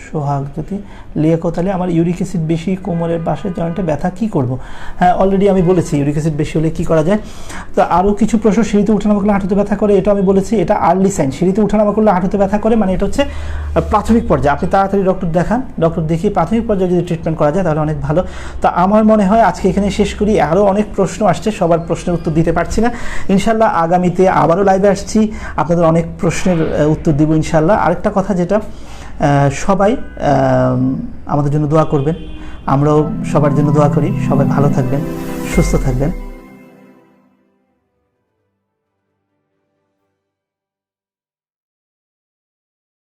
সোহাগ জ্যোতি, লিয়াকত আলী, আমার ইউরিক অ্যাসিড বেশি, কোমরের পাশে জয়েন্টে ব্যথা, কি করব? হ্যাঁ, অলরেডি আমি বলেছি ইউরিক অ্যাসিড বেশি হলে কী করা যায়। তো আরও কিছু প্রশ্ন, সিঁড়িতে ওঠানামা করলে হাঁটুতে ব্যথা করে, এটা আমি বলেছি, এটা আর্লি সাইন। সিঁড়িতে ওঠানামা করলে হাঁটুতে ব্যথা করে মানে এটা হচ্ছে প্রাথমিক পর্যায়ে। আপনি তাড়াতাড়ি ডক্টর দেখান, ডক্টর দেখিয়ে প্রাথমিক পর্যায়ে যদি ট্রিটমেন্ট করা যায় তাহলে অনেক ভালো। তো আমার মনে হয় আজকে এখানে শেষ করি। আরও অনেক প্রশ্ন আসছে, সবার প্রশ্নের উত্তর দিতে পারছি না। ইনশাল্লাহ আগামীতে আবারও লাইভে আসছি, আপনাদের অনেক প্রশ্নের উত্তর দিব ইনশাল্লাহ। আরেকটা কথা, যেটা সবাই আমাদের জন্য দোয়া করবেন, আমরাও সবার জন্য দোয়া করি। সবাই ভালো থাকবেন, সুস্থ থাকবেন।